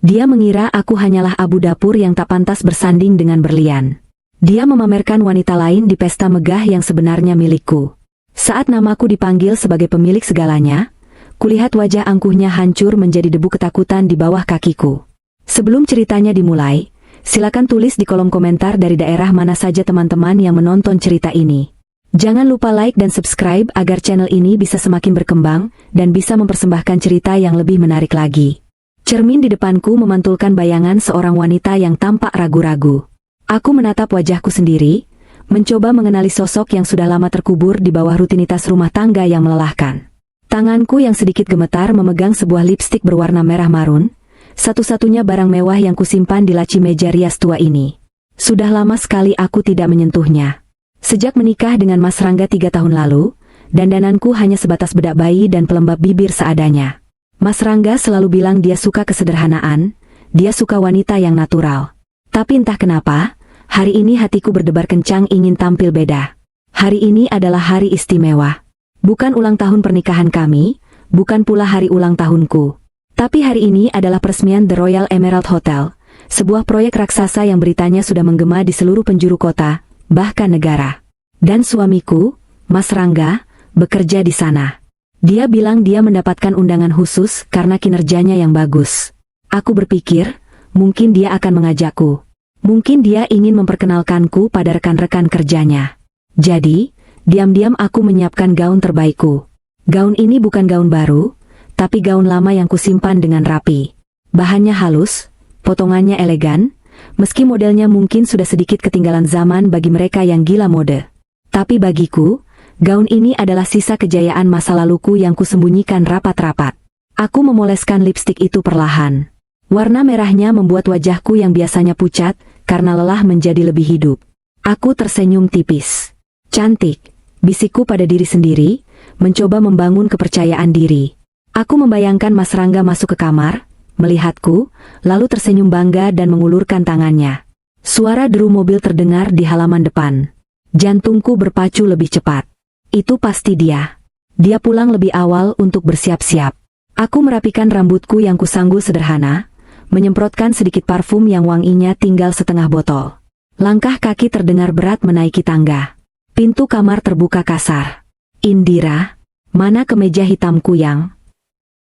Dia mengira aku hanyalah abu dapur yang tak pantas bersanding dengan berlian. Dia memamerkan wanita lain di pesta megah yang sebenarnya milikku. Saat namaku dipanggil sebagai pemilik segalanya, kulihat wajah angkuhnya hancur menjadi debu ketakutan di bawah kakiku. Sebelum ceritanya dimulai, silakan tulis di kolom komentar dari daerah mana saja teman-teman yang menonton cerita ini. Jangan lupa like dan subscribe agar channel ini bisa semakin berkembang dan bisa mempersembahkan cerita yang lebih menarik lagi. Cermin di depanku memantulkan bayangan seorang wanita yang tampak ragu-ragu. Aku menatap wajahku sendiri, mencoba mengenali sosok yang sudah lama terkubur di bawah rutinitas rumah tangga yang melelahkan. Tanganku yang sedikit gemetar memegang sebuah lipstik berwarna merah marun, satu-satunya barang mewah yang kusimpan di laci meja rias tua ini. Sudah lama sekali aku tidak menyentuhnya. Sejak menikah dengan Mas Rangga 3 tahun lalu, dandananku hanya sebatas bedak bayi dan pelembab bibir seadanya. Mas Rangga selalu bilang dia suka kesederhanaan, dia suka wanita yang natural. Tapi entah kenapa, hari ini hatiku berdebar kencang ingin tampil beda. Hari ini adalah hari istimewa. Bukan ulang tahun pernikahan kami, bukan pula hari ulang tahunku. Tapi hari ini adalah peresmian The Royal Emerald Hotel, sebuah proyek raksasa yang beritanya sudah menggema di seluruh penjuru kota, bahkan negara. Dan suamiku, Mas Rangga, bekerja di sana. Dia bilang dia mendapatkan undangan khusus karena kinerjanya yang bagus. Aku berpikir, mungkin dia akan mengajakku. Mungkin dia ingin memperkenalkanku pada rekan-rekan kerjanya. Jadi, diam-diam aku menyiapkan gaun terbaikku. Gaun ini bukan gaun baru, tapi gaun lama yang kusimpan dengan rapi. Bahannya halus, potongannya elegan, meski modelnya mungkin sudah sedikit ketinggalan zaman bagi mereka yang gila mode. Tapi bagiku, gaun ini adalah sisa kejayaan masa laluku yang kusembunyikan rapat-rapat. Aku memoleskan lipstik itu perlahan. Warna merahnya membuat wajahku yang biasanya pucat, karena lelah menjadi lebih hidup. Aku tersenyum tipis. Cantik, bisikku pada diri sendiri, mencoba membangun kepercayaan diri. Aku membayangkan Mas Rangga masuk ke kamar, melihatku, lalu tersenyum bangga dan mengulurkan tangannya. Suara deru mobil terdengar di halaman depan. Jantungku berpacu lebih cepat. Itu pasti dia. Dia pulang lebih awal untuk bersiap-siap. Aku merapikan rambutku yang kusanggul sederhana, menyemprotkan sedikit parfum yang wanginya tinggal setengah botol. Langkah kaki terdengar berat menaiki tangga. Pintu kamar terbuka kasar. Indira, mana kemeja hitamku yang...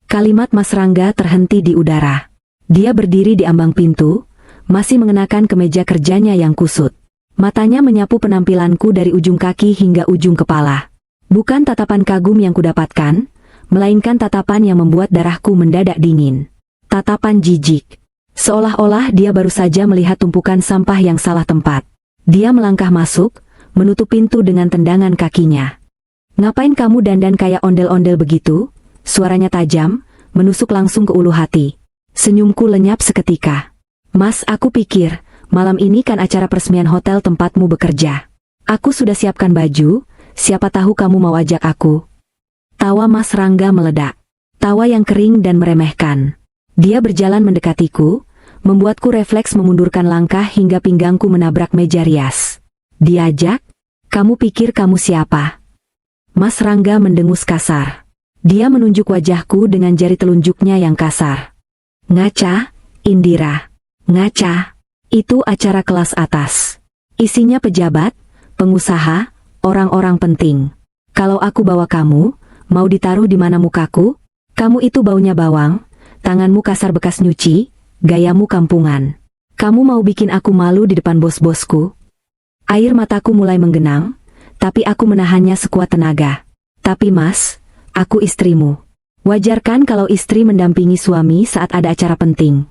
Kalimat Mas Rangga terhenti di udara. Dia berdiri di ambang pintu, masih mengenakan kemeja kerjanya yang kusut. Matanya menyapu penampilanku dari ujung kaki hingga ujung kepala. Bukan tatapan kagum yang kudapatkan, melainkan tatapan yang membuat darahku mendadak dingin. Tatapan jijik. Seolah-olah dia baru saja melihat tumpukan sampah yang salah tempat. Dia melangkah masuk, menutup pintu dengan tendangan kakinya. "Ngapain kamu dandan kayak ondel-ondel begitu?" Suaranya tajam, menusuk langsung ke ulu hati. Senyumku lenyap seketika. "Mas, aku pikir, malam ini kan acara peresmian hotel tempatmu bekerja. Aku sudah siapkan baju, siapa tahu kamu mau ajak aku." Tawa Mas Rangga meledak. Tawa yang kering dan meremehkan. Dia berjalan mendekatiku, membuatku refleks memundurkan langkah hingga pinggangku menabrak meja rias. "Diajak? Kamu pikir kamu siapa?" Mas Rangga mendengus kasar. Dia menunjuk wajahku dengan jari telunjuknya yang kasar. "Ngaca, Indira. Ngaca. Itu acara kelas atas. Isinya pejabat, pengusaha, orang-orang penting. Kalau aku bawa kamu, mau ditaruh di mana mukaku? Kamu itu baunya bawang, tanganmu kasar bekas nyuci, gayamu kampungan. Kamu mau bikin aku malu di depan bos-bosku?" Air mataku mulai menggenang, tapi aku menahannya sekuat tenaga. "Tapi Mas, aku istrimu. Wajar kan kalau istri mendampingi suami saat ada acara penting?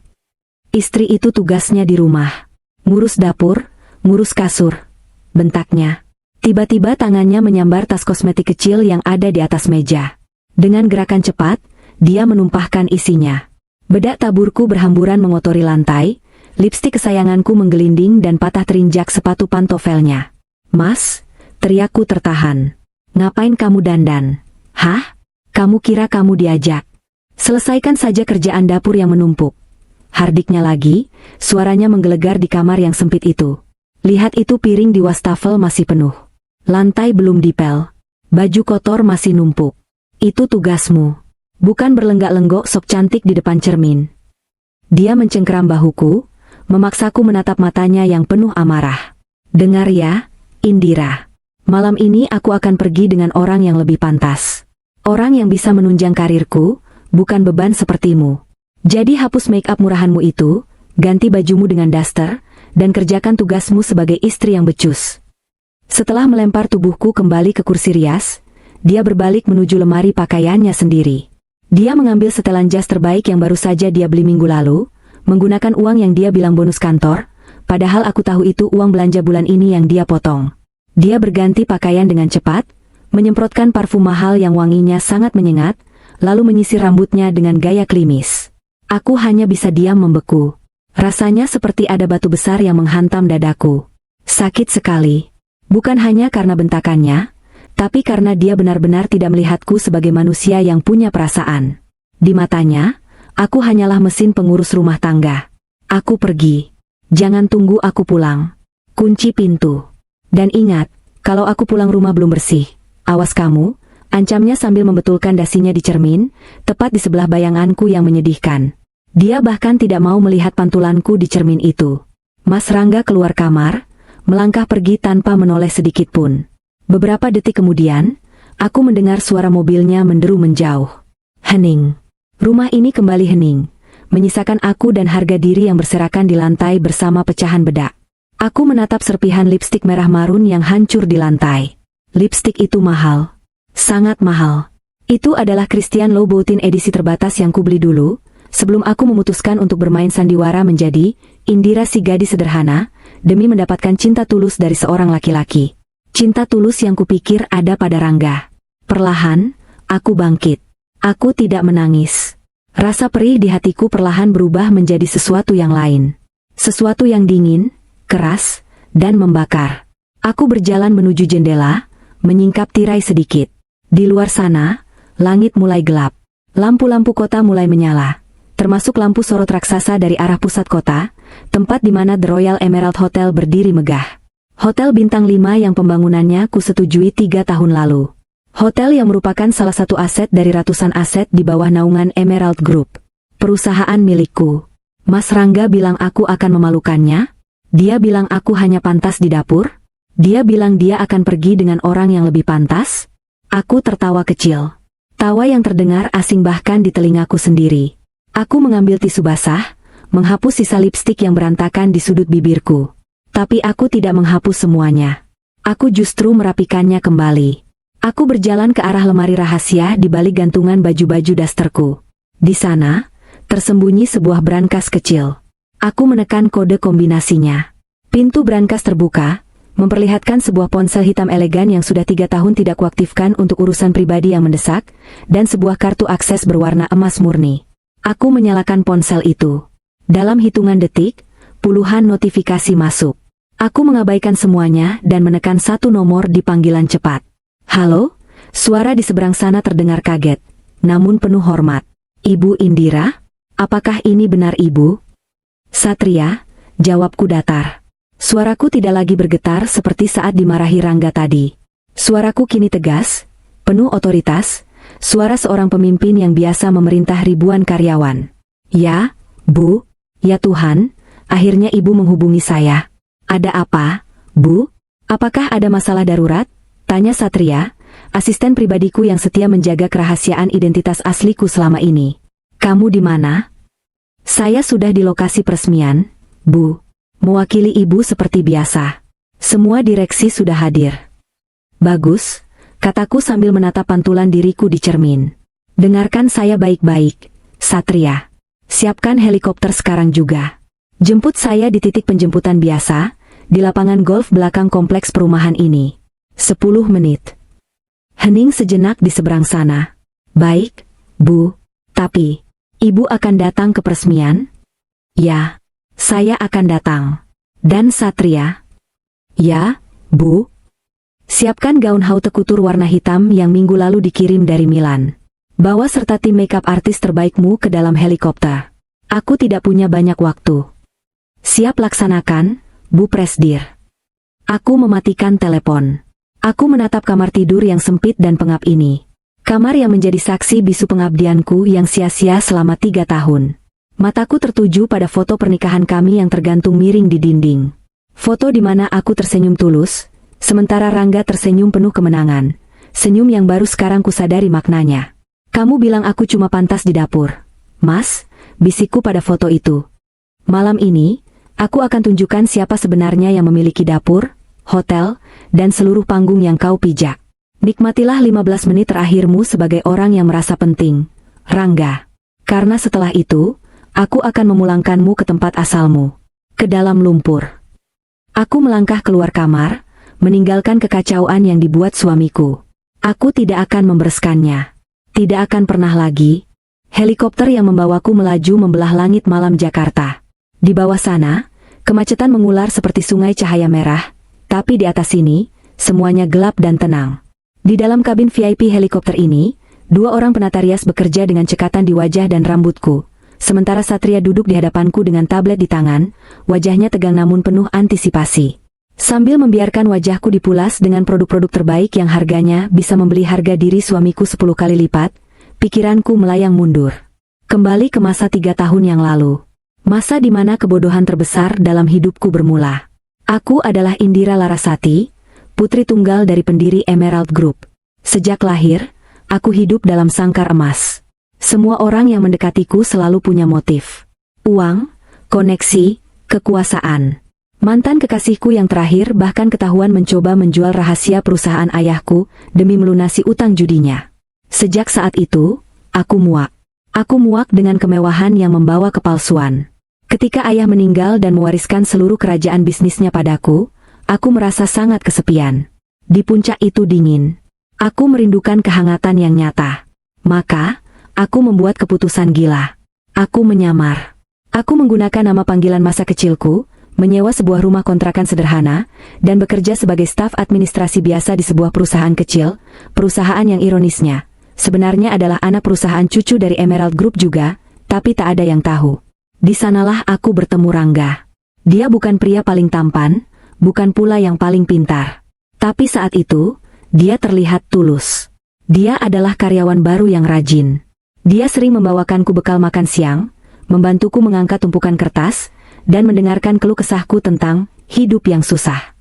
Istri itu tugasnya di rumah. Ngurus dapur, ngurus kasur." Bentaknya. Tiba-tiba tangannya menyambar tas kosmetik kecil yang ada di atas meja. Dengan gerakan cepat, dia menumpahkan isinya. Bedak taburku berhamburan mengotori lantai, lipstik kesayanganku menggelinding dan patah terinjak sepatu pantofelnya. "Mas," teriakku tertahan. "Ngapain kamu dandan? Hah? Kamu kira kamu diajak? Selesaikan saja kerjaan dapur yang menumpuk." Hardiknya lagi, suaranya menggelegar di kamar yang sempit itu. "Lihat itu piring di wastafel masih penuh. Lantai belum dipel. Baju kotor masih numpuk. Itu tugasmu. Bukan berlenggak-lenggok sok cantik di depan cermin." Dia mencengkeram bahuku, memaksaku menatap matanya yang penuh amarah. Dengar ya, Indira. Malam ini aku akan pergi dengan orang yang lebih pantas. Orang yang bisa menunjang karirku, bukan beban sepertimu. Jadi hapus make up murahanmu itu, ganti bajumu dengan daster, dan kerjakan tugasmu sebagai istri yang becus. Setelah melempar tubuhku kembali ke kursi rias, dia berbalik menuju lemari pakaiannya sendiri. Dia mengambil setelan jas terbaik yang baru saja dia beli minggu lalu, menggunakan uang yang dia bilang bonus kantor, padahal aku tahu itu uang belanja bulan ini yang dia potong. Dia berganti pakaian dengan cepat, menyemprotkan parfum mahal yang wanginya sangat menyengat, lalu menyisir rambutnya dengan gaya klimis. Aku hanya bisa diam membeku. Rasanya seperti ada batu besar yang menghantam dadaku. Sakit sekali. Bukan hanya karena bentakannya, tapi karena dia benar-benar tidak melihatku sebagai manusia yang punya perasaan. Di matanya, aku hanyalah mesin pengurus rumah tangga. Aku pergi. Jangan tunggu aku pulang. Kunci pintu. Dan ingat, kalau aku pulang rumah belum bersih, awas kamu, ancamnya sambil membetulkan dasinya di cermin, tepat di sebelah bayanganku yang menyedihkan. Dia bahkan tidak mau melihat pantulanku di cermin itu. Mas Rangga keluar kamar, melangkah pergi tanpa menoleh sedikit pun. Beberapa detik kemudian, aku mendengar suara mobilnya menderu menjauh. Hening. Rumah ini kembali hening, menyisakan aku dan harga diri yang berserakan di lantai bersama pecahan bedak. Aku menatap serpihan lipstik merah marun yang hancur di lantai. Lipstik itu mahal. Sangat mahal. Itu adalah Christian Louboutin edisi terbatas yang kubeli dulu, sebelum aku memutuskan untuk bermain sandiwara menjadi Indira si gadis sederhana, demi mendapatkan cinta tulus dari seorang laki-laki. Cinta tulus yang kupikir ada pada Rangga. Perlahan, aku bangkit. Aku tidak menangis. Rasa perih di hatiku perlahan berubah menjadi sesuatu yang lain. Sesuatu yang dingin, keras, dan membakar. Aku berjalan menuju jendela, menyingkap tirai sedikit. Di luar sana, langit mulai gelap. Lampu-lampu kota mulai menyala, termasuk lampu sorot raksasa dari arah pusat kota, tempat di mana The Royal Emerald Hotel berdiri megah. Hotel bintang 5 yang pembangunannya kusetujui 3 tahun lalu. Hotel yang merupakan salah satu aset dari ratusan aset di bawah naungan Emerald Group. Perusahaan milikku. Mas Rangga bilang aku akan memalukannya. Dia bilang aku hanya pantas di dapur. Dia bilang dia akan pergi dengan orang yang lebih pantas. Aku tertawa kecil. Tawa yang terdengar asing bahkan di telingaku sendiri. Aku mengambil tisu basah, menghapus sisa lipstik yang berantakan di sudut bibirku. Tapi aku tidak menghapus semuanya. Aku justru merapikannya kembali. Aku berjalan ke arah lemari rahasia di balik gantungan baju-baju dasterku. Di sana, tersembunyi sebuah brankas kecil. Aku menekan kode kombinasinya. Pintu brankas terbuka, memperlihatkan sebuah ponsel hitam elegan yang sudah 3 tahun tidak kuaktifkan untuk urusan pribadi yang mendesak, dan sebuah kartu akses berwarna emas murni. Aku menyalakan ponsel itu. Dalam hitungan detik, puluhan notifikasi masuk. Aku mengabaikan semuanya dan menekan satu nomor di panggilan cepat. Halo? Suara di seberang sana terdengar kaget, namun penuh hormat. Ibu Indira? Apakah ini benar Ibu? Satria, jawabku datar. Suaraku tidak lagi bergetar seperti saat dimarahi Rangga tadi. Suaraku kini tegas, penuh otoritas, suara seorang pemimpin yang biasa memerintah ribuan karyawan. Ya, Bu, ya Tuhan, akhirnya Ibu menghubungi saya. Ada apa, Bu? Apakah ada masalah darurat? Tanya Satria, asisten pribadiku yang setia menjaga kerahasiaan identitas asliku selama ini. Kamu di mana? Saya sudah di lokasi peresmian, Bu. Mewakili Ibu seperti biasa. Semua direksi sudah hadir. Bagus, kataku sambil menatap pantulan diriku di cermin. Dengarkan saya baik-baik, Satria. Siapkan helikopter sekarang juga. Jemput saya di titik penjemputan biasa, di lapangan golf belakang kompleks perumahan ini. 10 menit. Hening sejenak di seberang sana. Baik, Bu. Tapi, Ibu akan datang ke peresmian? Ya, saya akan datang. Dan Satria? Ya, Bu. Siapkan gaun haute couture warna hitam yang minggu lalu dikirim dari Milan. Bawa serta tim makeup artis terbaikmu ke dalam helikopter. Aku tidak punya banyak waktu. Siap laksanakan, Bu Presdir. Aku mematikan telepon. Aku menatap kamar tidur yang sempit dan pengap ini. Kamar yang menjadi saksi bisu pengabdianku yang sia-sia selama 3 tahun. Mataku tertuju pada foto pernikahan kami yang tergantung miring di dinding. Foto di mana aku tersenyum tulus, sementara Rangga tersenyum penuh kemenangan. Senyum yang baru sekarang kusadari maknanya. Kamu bilang aku cuma pantas di dapur. Mas, bisikku pada foto itu. Malam ini, aku akan tunjukkan siapa sebenarnya yang memiliki dapur, hotel, dan seluruh panggung yang kau pijak. Nikmatilah 15 menit terakhirmu sebagai orang yang merasa penting, Rangga. Karena setelah itu, aku akan memulangkanmu ke tempat asalmu, ke dalam lumpur. Aku melangkah keluar kamar, meninggalkan kekacauan yang dibuat suamiku. Aku tidak akan membereskannya. Tidak akan pernah lagi. Helikopter yang membawaku melaju membelah langit malam Jakarta. Di bawah sana, kemacetan mengular seperti sungai cahaya merah, tapi di atas sini, semuanya gelap dan tenang. Di dalam kabin VIP helikopter ini, 2 orang penata rias bekerja dengan cekatan di wajah dan rambutku. Sementara Satria duduk di hadapanku dengan tablet di tangan, wajahnya tegang namun penuh antisipasi. Sambil membiarkan wajahku dipulas dengan produk-produk terbaik yang harganya bisa membeli harga diri suamiku 10 kali lipat, pikiranku melayang mundur. Kembali ke masa 3 tahun yang lalu. Masa di mana kebodohan terbesar dalam hidupku bermula. Aku adalah Indira Larasati, putri tunggal dari pendiri Emerald Group. Sejak lahir, aku hidup dalam sangkar emas. Semua orang yang mendekatiku selalu punya motif. Uang, koneksi, kekuasaan. Mantan kekasihku yang terakhir bahkan ketahuan mencoba menjual rahasia perusahaan ayahku demi melunasi utang judinya. Sejak saat itu, aku muak. Aku muak dengan kemewahan yang membawa kepalsuan. Ketika ayah meninggal dan mewariskan seluruh kerajaan bisnisnya padaku, aku merasa sangat kesepian. Di puncak itu dingin. Aku merindukan kehangatan yang nyata. Maka, aku membuat keputusan gila. Aku menyamar. Aku menggunakan nama panggilan masa kecilku, menyewa sebuah rumah kontrakan sederhana, dan bekerja sebagai staf administrasi biasa di sebuah perusahaan kecil, perusahaan yang ironisnya sebenarnya adalah anak perusahaan cucu dari Emerald Group juga, tapi tak ada yang tahu. Di sanalah aku bertemu Rangga. Dia bukan pria paling tampan, bukan pula yang paling pintar. Tapi saat itu, dia terlihat tulus. Dia adalah karyawan baru yang rajin. Dia sering membawakanku bekal makan siang, membantuku mengangkat tumpukan kertas, dan mendengarkan keluh kesahku tentang hidup yang susah.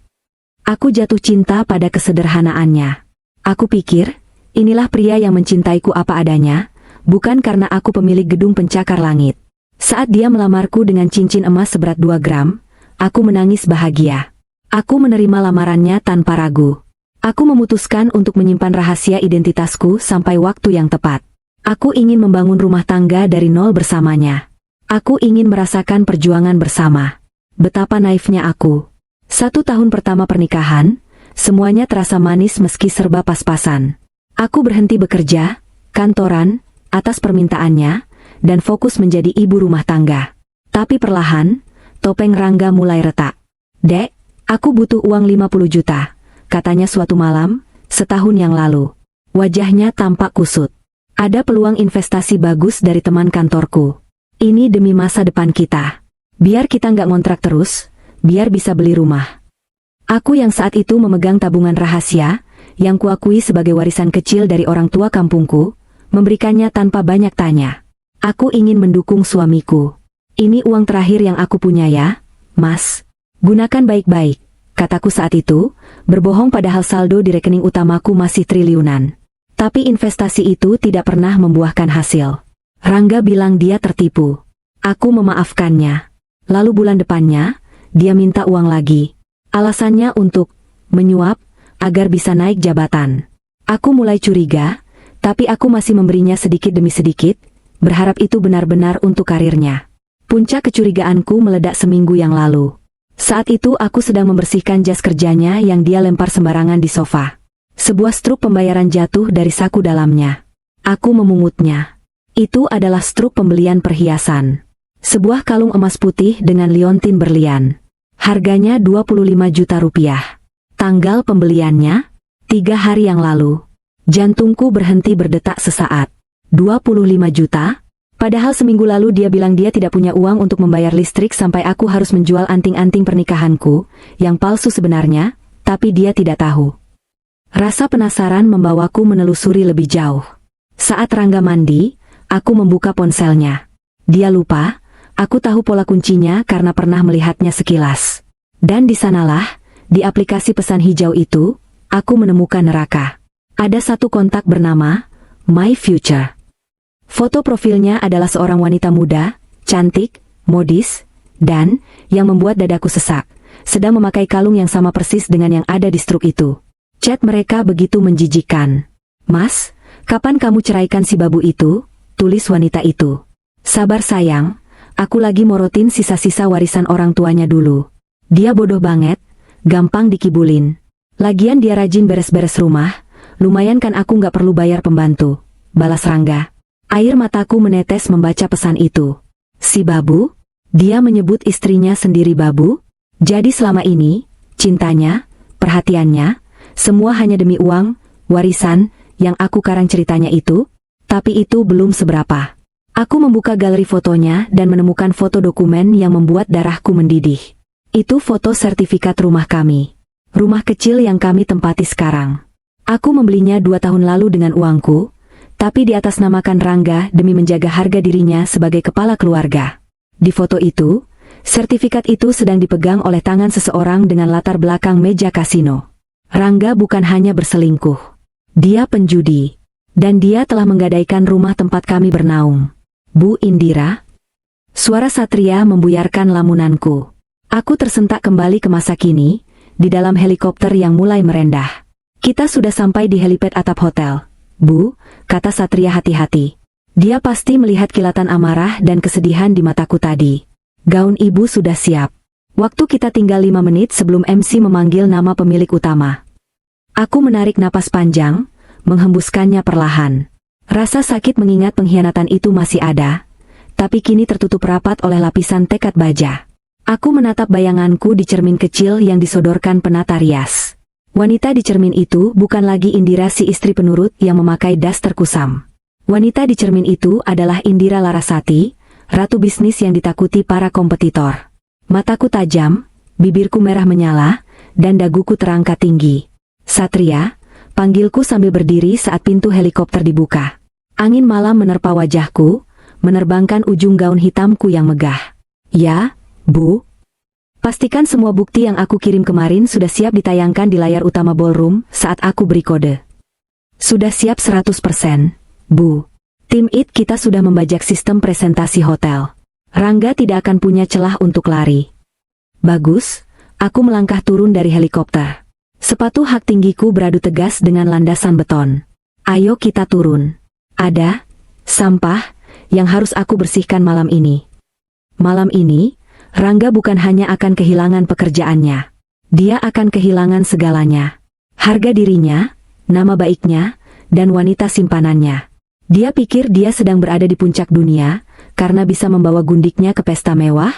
Aku jatuh cinta pada kesederhanaannya. Aku pikir, inilah pria yang mencintaiku apa adanya, bukan karena aku pemilik gedung pencakar langit. Saat dia melamarku dengan cincin emas seberat 2 gram, aku menangis bahagia. Aku menerima lamarannya tanpa ragu. Aku memutuskan untuk menyimpan rahasia identitasku sampai waktu yang tepat. Aku ingin membangun rumah tangga dari nol bersamanya. Aku ingin merasakan perjuangan bersama. Betapa naifnya aku. 1 tahun pertama pernikahan, semuanya terasa manis meski serba pas-pasan. Aku berhenti bekerja, kantoran, atas permintaannya, dan fokus menjadi ibu rumah tangga. Tapi perlahan, topeng Rangga mulai retak. "Dek, aku butuh uang 50 juta, katanya suatu malam, setahun yang lalu. Wajahnya tampak kusut. Ada peluang investasi bagus dari teman kantorku. Ini demi masa depan kita. Biar kita nggak ngontrak terus, biar bisa beli rumah." Aku yang saat itu memegang tabungan rahasia, yang kuakui sebagai warisan kecil dari orang tua kampungku, memberikannya tanpa banyak tanya. Aku ingin mendukung suamiku. "Ini uang terakhir yang aku punya ya, Mas. Gunakan baik-baik," kataku saat itu, berbohong padahal saldo di rekening utamaku masih triliunan. Tapi investasi itu tidak pernah membuahkan hasil. Rangga bilang dia tertipu. Aku memaafkannya. Lalu bulan depannya, dia minta uang lagi. Alasannya untuk menyuap, agar bisa naik jabatan. Aku mulai curiga, tapi aku masih memberinya sedikit demi sedikit, berharap itu benar-benar untuk karirnya. Puncak kecurigaanku meledak seminggu yang lalu. Saat itu aku sedang membersihkan jas kerjanya yang dia lempar sembarangan di sofa. Sebuah struk pembayaran jatuh dari saku dalamnya. Aku memungutnya. Itu adalah struk pembelian perhiasan. Sebuah kalung emas putih dengan liontin berlian. Harganya 25 juta rupiah. Tanggal pembeliannya, 3 hari yang lalu. Jantungku berhenti berdetak sesaat. 25 juta? Padahal seminggu lalu dia bilang dia tidak punya uang untuk membayar listrik sampai aku harus menjual anting-anting pernikahanku, yang palsu sebenarnya, tapi dia tidak tahu. Rasa penasaran membawaku menelusuri lebih jauh. Saat Rangga mandi, aku membuka ponselnya. Dia lupa, Aku tahu pola kuncinya karena pernah melihatnya sekilas. Dan di sanalah, di aplikasi pesan hijau itu, aku menemukan neraka. Ada satu kontak bernama My Future. Foto profilnya adalah seorang wanita muda, cantik, modis, dan yang membuat dadaku sesak, sedang memakai kalung yang sama persis dengan yang ada di struk itu. Chat mereka begitu menjijikkan. "Mas, kapan kamu ceraikan si babu itu?" tulis wanita itu. "Sabar sayang, aku lagi morotin sisa-sisa warisan orang tuanya dulu. Dia bodoh banget, gampang dikibulin. Lagian dia rajin beres-beres rumah, lumayan kan aku nggak perlu bayar pembantu," balas Rangga. Air mataku menetes membaca pesan itu. Si babu? Dia menyebut istrinya sendiri babu? Jadi selama ini, cintanya, perhatiannya, semua hanya demi uang, warisan, yang aku karang ceritanya itu? Tapi itu belum seberapa. Aku membuka galeri fotonya dan menemukan foto dokumen yang membuat darahku mendidih. Itu foto sertifikat rumah kami. Rumah kecil yang kami tempati sekarang. Aku membelinya 2 tahun lalu dengan uangku, tapi di atas namakan Rangga demi menjaga harga dirinya sebagai kepala keluarga. Di foto itu, sertifikat itu sedang dipegang oleh tangan seseorang dengan latar belakang meja kasino. Rangga bukan hanya berselingkuh. Dia penjudi. Dan dia telah menggadaikan rumah tempat kami bernaung. Bu Indira? Suara Satria membuyarkan lamunanku. Aku tersentak kembali ke masa kini, di dalam helikopter yang mulai merendah. "Kita sudah sampai di helipad atap hotel, Bu," kata Satria hati-hati. Dia pasti melihat kilatan amarah dan kesedihan di mataku tadi. "Gaun ibu sudah siap. Waktu kita tinggal 5 menit sebelum MC memanggil nama pemilik utama." Aku menarik napas panjang, menghembuskannya perlahan. Rasa sakit mengingat pengkhianatan itu masih ada, tapi kini tertutup rapat oleh lapisan tekad baja. Aku menatap bayanganku di cermin kecil yang disodorkan penata rias. Wanita di cermin itu bukan lagi Indira si istri penurut yang memakai daster kusam. Wanita di cermin itu adalah Indira Larasati, ratu bisnis yang ditakuti para kompetitor. Mataku tajam, bibirku merah menyala, dan daguku terangkat tinggi. "Satria," panggilku sambil berdiri saat pintu helikopter dibuka. Angin malam menerpa wajahku, menerbangkan ujung gaun hitamku yang megah. "Ya, Bu. Pastikan semua bukti yang aku kirim kemarin sudah siap ditayangkan di layar utama ballroom saat aku beri kode." "Sudah siap 100%, Bu. Tim IT kita sudah membajak sistem presentasi hotel. Rangga tidak akan punya celah untuk lari." "Bagus." Aku melangkah turun dari helikopter. Sepatu hak tinggiku beradu tegas dengan landasan beton. "Ayo kita turun. Ada sampah yang harus aku bersihkan malam ini." Malam ini, Rangga bukan hanya akan kehilangan pekerjaannya. Dia akan kehilangan segalanya. Harga dirinya, nama baiknya, dan wanita simpanannya. Dia pikir dia sedang berada di puncak dunia, karena bisa membawa gundiknya ke pesta mewah?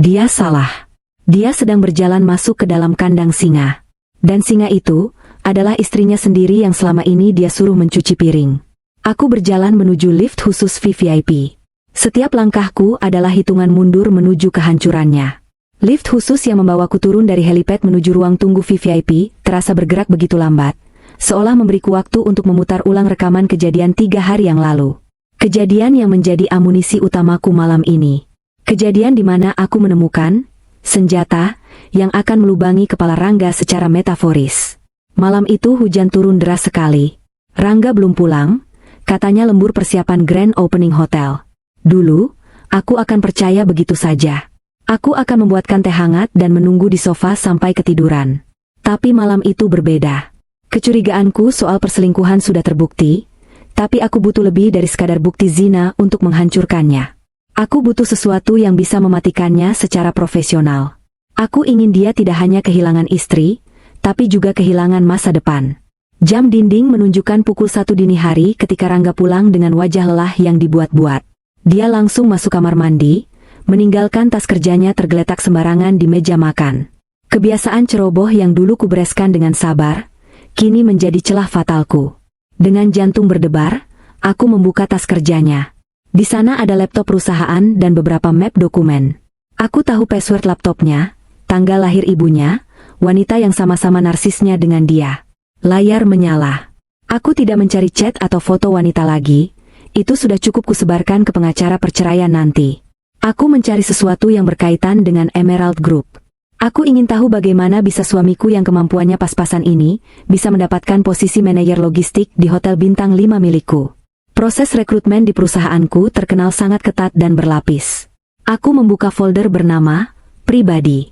Dia salah. Dia sedang berjalan masuk ke dalam kandang singa. Dan singa itu, adalah istrinya sendiri yang selama ini dia suruh mencuci piring. Aku berjalan menuju lift khusus VVIP. Setiap langkahku adalah hitungan mundur menuju kehancurannya. Lift khusus yang membawaku turun dari helipad menuju ruang tunggu VVIP, terasa bergerak begitu lambat, seolah memberiku waktu untuk memutar ulang rekaman kejadian 3 hari yang lalu. Kejadian yang menjadi amunisi utamaku malam ini. Kejadian di mana aku menemukan senjata yang akan melubangi kepala Rangga secara metaforis. Malam itu hujan turun deras sekali. Rangga belum pulang, katanya lembur persiapan grand opening hotel. Dulu, aku akan percaya begitu saja. Aku akan membuatkan teh hangat dan menunggu di sofa sampai ketiduran. Tapi malam itu berbeda. Kecurigaanku soal perselingkuhan sudah terbukti, tapi aku butuh lebih dari sekadar bukti zina untuk menghancurkannya. Aku butuh sesuatu yang bisa mematikannya secara profesional. Aku ingin dia tidak hanya kehilangan istri, tapi juga kehilangan masa depan. Jam dinding menunjukkan pukul 1 dini hari ketika Rangga pulang dengan wajah lelah yang dibuat-buat. Dia langsung masuk kamar mandi, meninggalkan tas kerjanya tergeletak sembarangan di meja makan. Kebiasaan ceroboh yang dulu kubereskan dengan sabar, kini menjadi celah fatalku. Dengan jantung berdebar, aku membuka tas kerjanya. Di sana ada laptop perusahaan dan beberapa map dokumen. Aku tahu password laptopnya, tanggal lahir ibunya, wanita yang sama-sama narsisnya dengan dia. Layar menyala. Aku tidak mencari chat atau foto wanita lagi. Itu sudah cukup kusebarkan ke pengacara perceraian nanti. Aku mencari sesuatu yang berkaitan dengan Emerald Group. Aku ingin tahu bagaimana bisa suamiku yang kemampuannya pas-pasan ini bisa mendapatkan posisi manajer logistik di hotel bintang 5 milikku. Proses rekrutmen di perusahaanku terkenal sangat ketat dan berlapis. Aku membuka folder bernama Pribadi.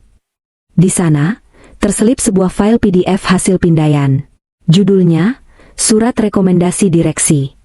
Di sana, terselip sebuah file PDF hasil pindaian. Judulnya, Surat Rekomendasi Direksi.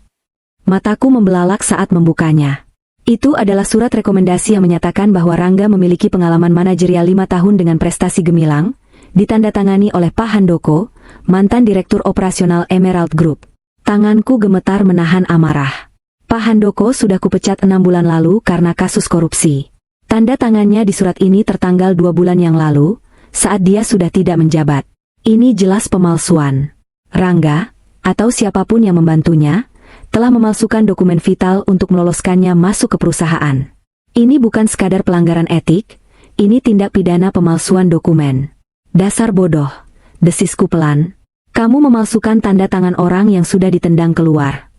Mataku membelalak saat membukanya. Itu adalah surat rekomendasi yang menyatakan bahwa Rangga memiliki pengalaman manajerial 5 tahun dengan prestasi gemilang, ditandatangani oleh Pak Handoko, mantan Direktur Operasional Emerald Group. Tanganku gemetar menahan amarah. Pak Handoko sudah kupecat 6 bulan lalu karena kasus korupsi. Tanda tangannya di surat ini tertanggal 2 bulan yang lalu, saat dia sudah tidak menjabat. Ini jelas pemalsuan. Rangga, atau siapapun yang membantunya, telah memalsukan dokumen vital untuk meloloskannya masuk ke perusahaan. Ini bukan sekadar pelanggaran etik, ini tindak pidana pemalsuan dokumen. Dasar bodoh, desisku pelan. Kamu memalsukan tanda tangan orang yang sudah ditendang keluar.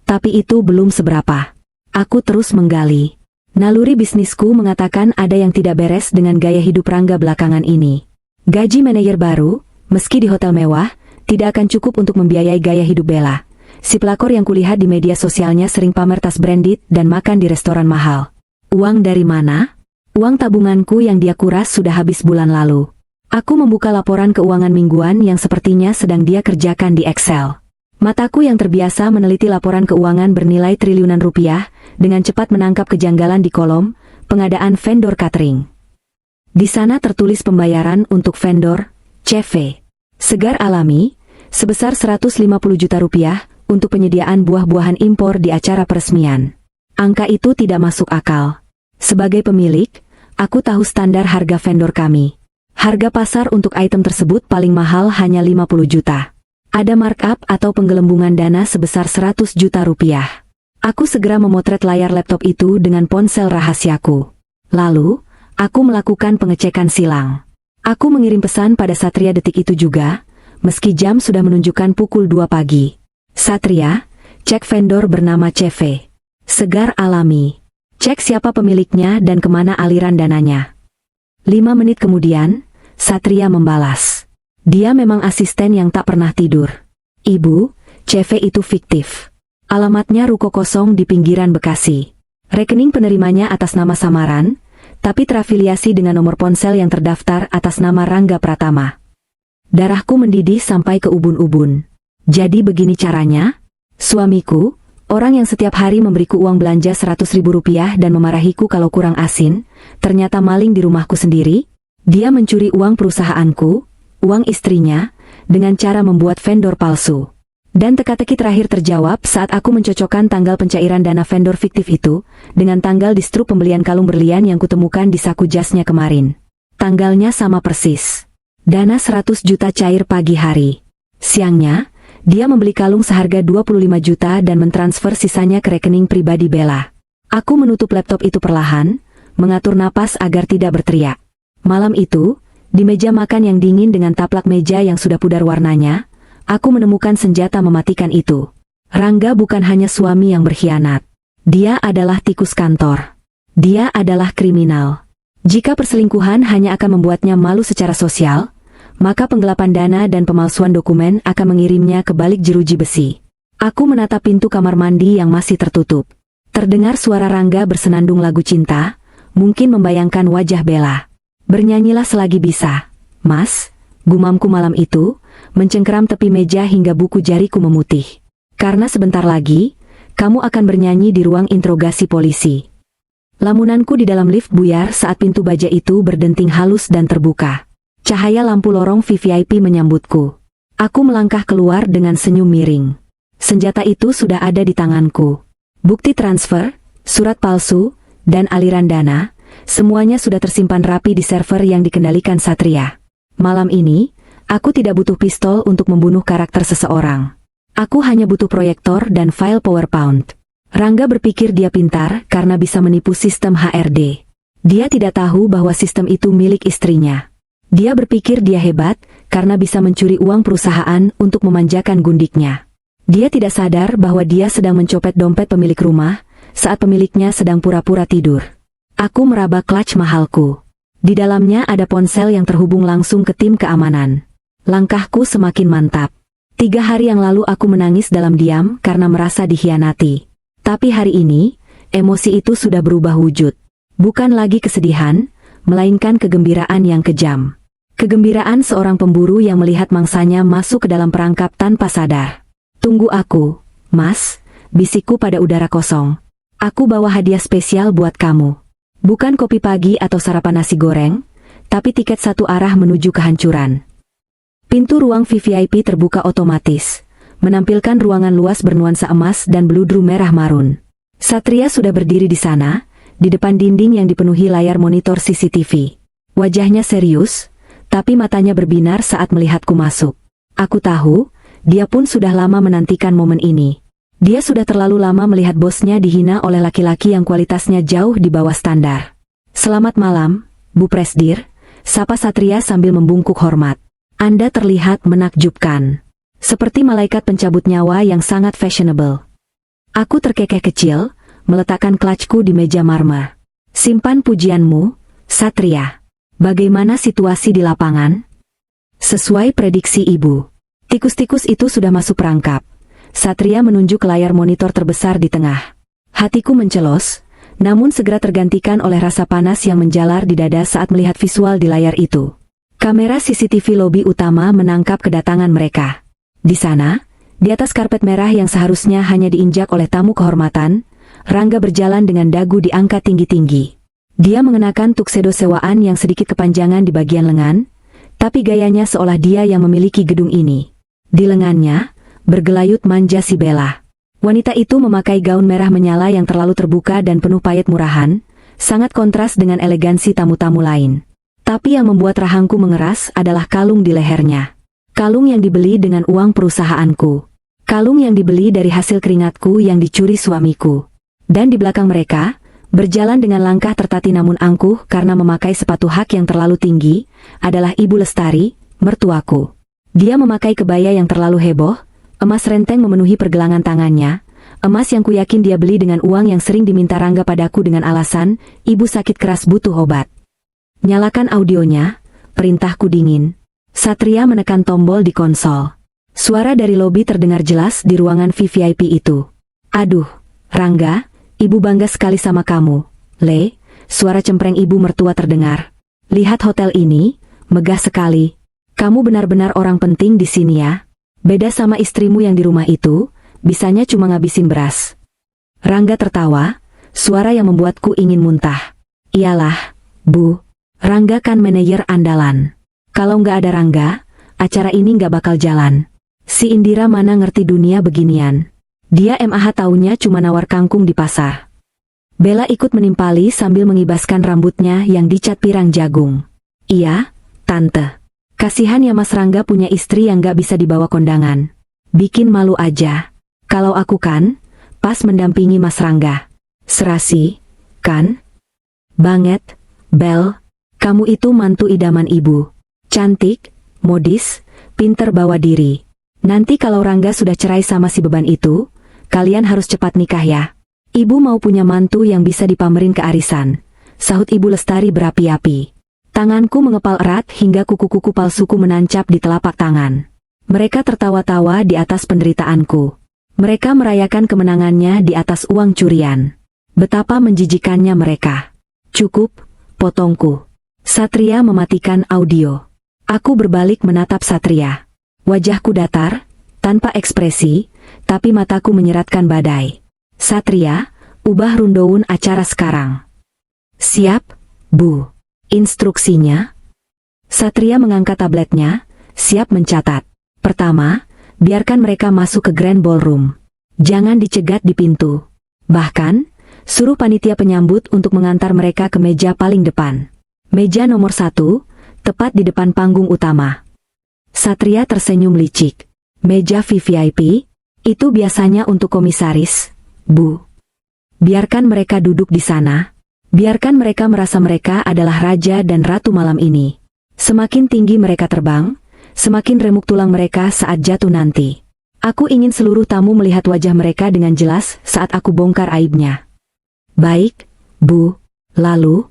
Tapi itu belum seberapa. Aku terus menggali. Naluri bisnisku mengatakan ada yang tidak beres dengan gaya hidup Rangga belakangan ini. Gaji manajer baru, meski di hotel mewah, tidak akan cukup untuk membiayai gaya hidup Bella. Si pelakor yang kulihat di media sosialnya sering pamer tas branded dan makan di restoran mahal. Uang dari mana? Uang tabunganku yang dia kuras sudah habis bulan lalu. Aku membuka laporan keuangan mingguan yang sepertinya sedang dia kerjakan di Excel. Mataku yang terbiasa meneliti laporan keuangan bernilai triliunan rupiah, dengan cepat menangkap kejanggalan di kolom pengadaan vendor catering. Di sana tertulis pembayaran untuk vendor CV Segar Alami sebesar 150 juta rupiah untuk penyediaan buah-buahan impor di acara peresmian. Angka itu tidak masuk akal. Sebagai pemilik, aku tahu standar harga vendor kami. Harga pasar untuk item tersebut paling mahal hanya 50 juta. Ada markup atau penggelembungan dana sebesar 100 juta rupiah. Aku segera memotret layar laptop itu dengan ponsel rahasiaku. Lalu, aku melakukan pengecekan silang. Aku mengirim pesan pada Satria detik itu juga, meski jam sudah menunjukkan pukul 2 pagi. Satria, cek vendor bernama CV Segar Alami. Cek siapa pemiliknya dan kemana aliran dananya. 5 menit kemudian, Satria membalas. Dia memang asisten yang tak pernah tidur. Ibu, CV itu fiktif. Alamatnya ruko kosong di pinggiran Bekasi. Rekening penerimanya atas nama samaran, tapi terafiliasi dengan nomor ponsel yang terdaftar atas nama Rangga Pratama. Darahku mendidih sampai ke ubun-ubun. Jadi begini caranya? Suamiku, orang yang setiap hari memberiku uang belanja 100.000 rupiah dan memarahiku kalau kurang asin, ternyata maling di rumahku sendiri. Dia mencuri uang perusahaanku, uang istrinya, dengan cara membuat vendor palsu. Dan teka-teki terakhir terjawab saat aku mencocokkan tanggal pencairan dana vendor fiktif itu, dengan tanggal di struk pembelian kalung berlian yang kutemukan di saku jasnya kemarin. Tanggalnya sama persis. Dana 100 juta cair pagi hari. Siangnya, dia membeli kalung seharga 25 juta dan mentransfer sisanya ke rekening pribadi Bella. Aku menutup laptop itu perlahan, mengatur napas agar tidak berteriak. Malam itu, di meja makan yang dingin dengan taplak meja yang sudah pudar warnanya, aku menemukan senjata mematikan itu. Rangga bukan hanya suami yang berkhianat. Dia adalah tikus kantor. Dia adalah kriminal. Jika perselingkuhan hanya akan membuatnya malu secara sosial, maka penggelapan dana dan pemalsuan dokumen akan mengirimnya ke balik jeruji besi. Aku menatap pintu kamar mandi yang masih tertutup. Terdengar suara Rangga bersenandung lagu cinta, mungkin membayangkan wajah Bella. Bernyanyilah selagi bisa, Mas, gumamku malam itu, mencengkeram tepi meja hingga buku jariku memutih. Karena sebentar lagi, kamu akan bernyanyi di ruang interogasi polisi. Lamunanku di dalam lift buyar saat pintu baja itu berdenting halus dan terbuka. Cahaya lampu lorong VVIP menyambutku. Aku melangkah keluar dengan senyum miring. Senjata itu sudah ada di tanganku. Bukti transfer, surat palsu, dan aliran dana, semuanya sudah tersimpan rapi di server yang dikendalikan Satria. Malam ini, aku tidak butuh pistol untuk membunuh karakter seseorang. Aku hanya butuh proyektor dan file PowerPoint. Rangga berpikir dia pintar karena bisa menipu sistem HRD. Dia tidak tahu bahwa sistem itu milik istrinya. Dia berpikir dia hebat, karena bisa mencuri uang perusahaan untuk memanjakan gundiknya. Dia tidak sadar bahwa dia sedang mencopet dompet pemilik rumah, saat pemiliknya sedang pura-pura tidur. Aku meraba clutch mahalku. Di dalamnya ada ponsel yang terhubung langsung ke tim keamanan. Langkahku semakin mantap. 3 hari yang lalu aku menangis dalam diam karena merasa dikhianati. Tapi hari ini, emosi itu sudah berubah wujud. Bukan lagi kesedihan, melainkan kegembiraan yang kejam. Kegembiraan seorang pemburu yang melihat mangsanya masuk ke dalam perangkap tanpa sadar. Tunggu aku, Mas, bisikku pada udara kosong. Aku bawa hadiah spesial buat kamu. Bukan kopi pagi atau sarapan nasi goreng, tapi tiket satu arah menuju kehancuran. Pintu ruang VVIP terbuka otomatis, menampilkan ruangan luas bernuansa emas dan beludru merah marun. Satria sudah berdiri di sana, di depan dinding yang dipenuhi layar monitor CCTV. Wajahnya serius, tapi matanya berbinar saat melihatku masuk. Aku tahu, dia pun sudah lama menantikan momen ini. Dia sudah terlalu lama melihat bosnya dihina oleh laki-laki yang kualitasnya jauh di bawah standar. Selamat malam, Bu Presdir, sapa Satria sambil membungkuk hormat. Anda terlihat menakjubkan. Seperti malaikat pencabut nyawa yang sangat fashionable. Aku terkekeh kecil, meletakkan clutchku di meja marmer. Simpan pujianmu, Satria. Bagaimana situasi di lapangan? Sesuai prediksi Ibu. Tikus-tikus itu sudah masuk perangkap. Satria menunjuk ke layar monitor terbesar di tengah. Hatiku mencelos, namun segera tergantikan oleh rasa panas yang menjalar di dada saat melihat visual di layar itu. Kamera CCTV lobi utama menangkap kedatangan mereka. Di sana, di atas karpet merah yang seharusnya hanya diinjak oleh tamu kehormatan, Rangga berjalan dengan dagu diangkat tinggi-tinggi. Dia mengenakan tuxedo sewaan yang sedikit kepanjangan di bagian lengan, tapi gayanya seolah dia yang memiliki gedung ini. Di lengannya, bergelayut manja si Bella. Wanita itu memakai gaun merah menyala yang terlalu terbuka dan penuh payet murahan, sangat kontras dengan elegansi tamu-tamu lain. Tapi yang membuat rahangku mengeras adalah kalung di lehernya. Kalung yang dibeli dengan uang perusahaanku. Kalung yang dibeli dari hasil keringatku yang dicuri suamiku. Dan di belakang mereka, berjalan dengan langkah tertati namun angkuh karena memakai sepatu hak yang terlalu tinggi, adalah Ibu Lestari, mertuaku. Dia memakai kebaya yang terlalu heboh, emas renteng memenuhi pergelangan tangannya, emas yang kuyakin dia beli dengan uang yang sering diminta Rangga padaku dengan alasan, ibu sakit keras butuh obat. Nyalakan audionya, perintahku dingin. Satria menekan tombol di konsol. Suara dari lobi terdengar jelas di ruangan VVIP itu. Aduh, Rangga, ibu bangga sekali sama kamu. Le, suara cempreng ibu mertua terdengar. Lihat hotel ini, megah sekali. Kamu benar-benar orang penting di sini ya. Beda sama istrimu yang di rumah itu, bisanya cuma ngabisin beras. Rangga tertawa, suara yang membuatku ingin muntah. Iyalah, Bu, Rangga kan manajer andalan. Kalau nggak ada Rangga, acara ini nggak bakal jalan. Si Indira mana ngerti dunia beginian. Dia MAH taunya cuma nawar kangkung di pasar. Bella ikut menimpali sambil mengibaskan rambutnya yang dicat pirang jagung. Iya, Tante. Kasihan ya Mas Rangga punya istri yang gak bisa dibawa kondangan. Bikin malu aja. Kalau aku kan, pas mendampingi Mas Rangga. Serasi, kan? Banget, Bel. Kamu itu mantu idaman ibu. Cantik, modis, pinter bawa diri. Nanti kalau Rangga sudah cerai sama si beban itu, kalian harus cepat nikah ya. Ibu mau punya mantu yang bisa dipamerin ke arisan. Sahut Ibu Lestari berapi-api. Tanganku mengepal erat hingga kuku-kuku palsuku menancap di telapak tangan. Mereka tertawa-tawa di atas penderitaanku. Mereka merayakan kemenangannya di atas uang curian. Betapa menjijikannya mereka. Cukup, potongku. Satria mematikan audio. Aku berbalik menatap Satria. Wajahku datar, tanpa ekspresi, tapi mataku menyeratkan badai. Satria, ubah rundown acara sekarang. Siap, Bu. Instruksinya? Satria mengangkat tabletnya, siap mencatat. Pertama, biarkan mereka masuk ke Grand Ballroom. Jangan dicegat di pintu. Bahkan, suruh panitia penyambut untuk mengantar mereka ke meja paling depan. Meja nomor 1, tepat di depan panggung utama. Satria tersenyum licik. Meja VVIP? Itu biasanya untuk komisaris, Bu. Biarkan mereka duduk di sana. Biarkan mereka merasa mereka adalah raja dan ratu malam ini. Semakin tinggi mereka terbang, semakin remuk tulang mereka saat jatuh nanti. Aku ingin seluruh tamu melihat wajah mereka dengan jelas saat aku bongkar aibnya. Baik, Bu. Lalu,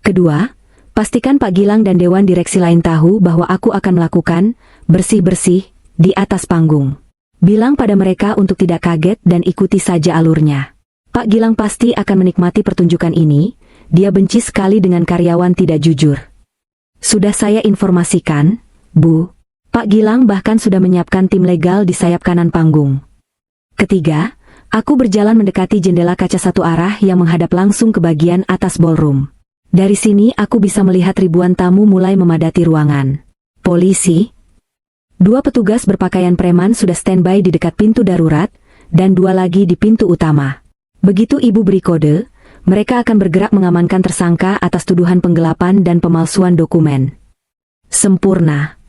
kedua, pastikan Pak Gilang dan Dewan Direksi lain tahu bahwa aku akan melakukan bersih-bersih di atas panggung. Bilang pada mereka untuk tidak kaget dan ikuti saja alurnya. Pak Gilang pasti akan menikmati pertunjukan ini, dia benci sekali dengan karyawan tidak jujur. Sudah saya informasikan, Bu. Pak Gilang bahkan sudah menyiapkan tim legal di sayap kanan panggung. Ketiga, aku berjalan mendekati jendela kaca satu arah yang menghadap langsung ke bagian atas ballroom. Dari sini aku bisa melihat ribuan tamu mulai memadati ruangan. Polisi. Dua petugas berpakaian preman sudah standby di dekat pintu darurat, dan dua lagi di pintu utama. Begitu ibu beri kode, mereka akan bergerak mengamankan tersangka atas tuduhan penggelapan dan pemalsuan dokumen. Sempurna.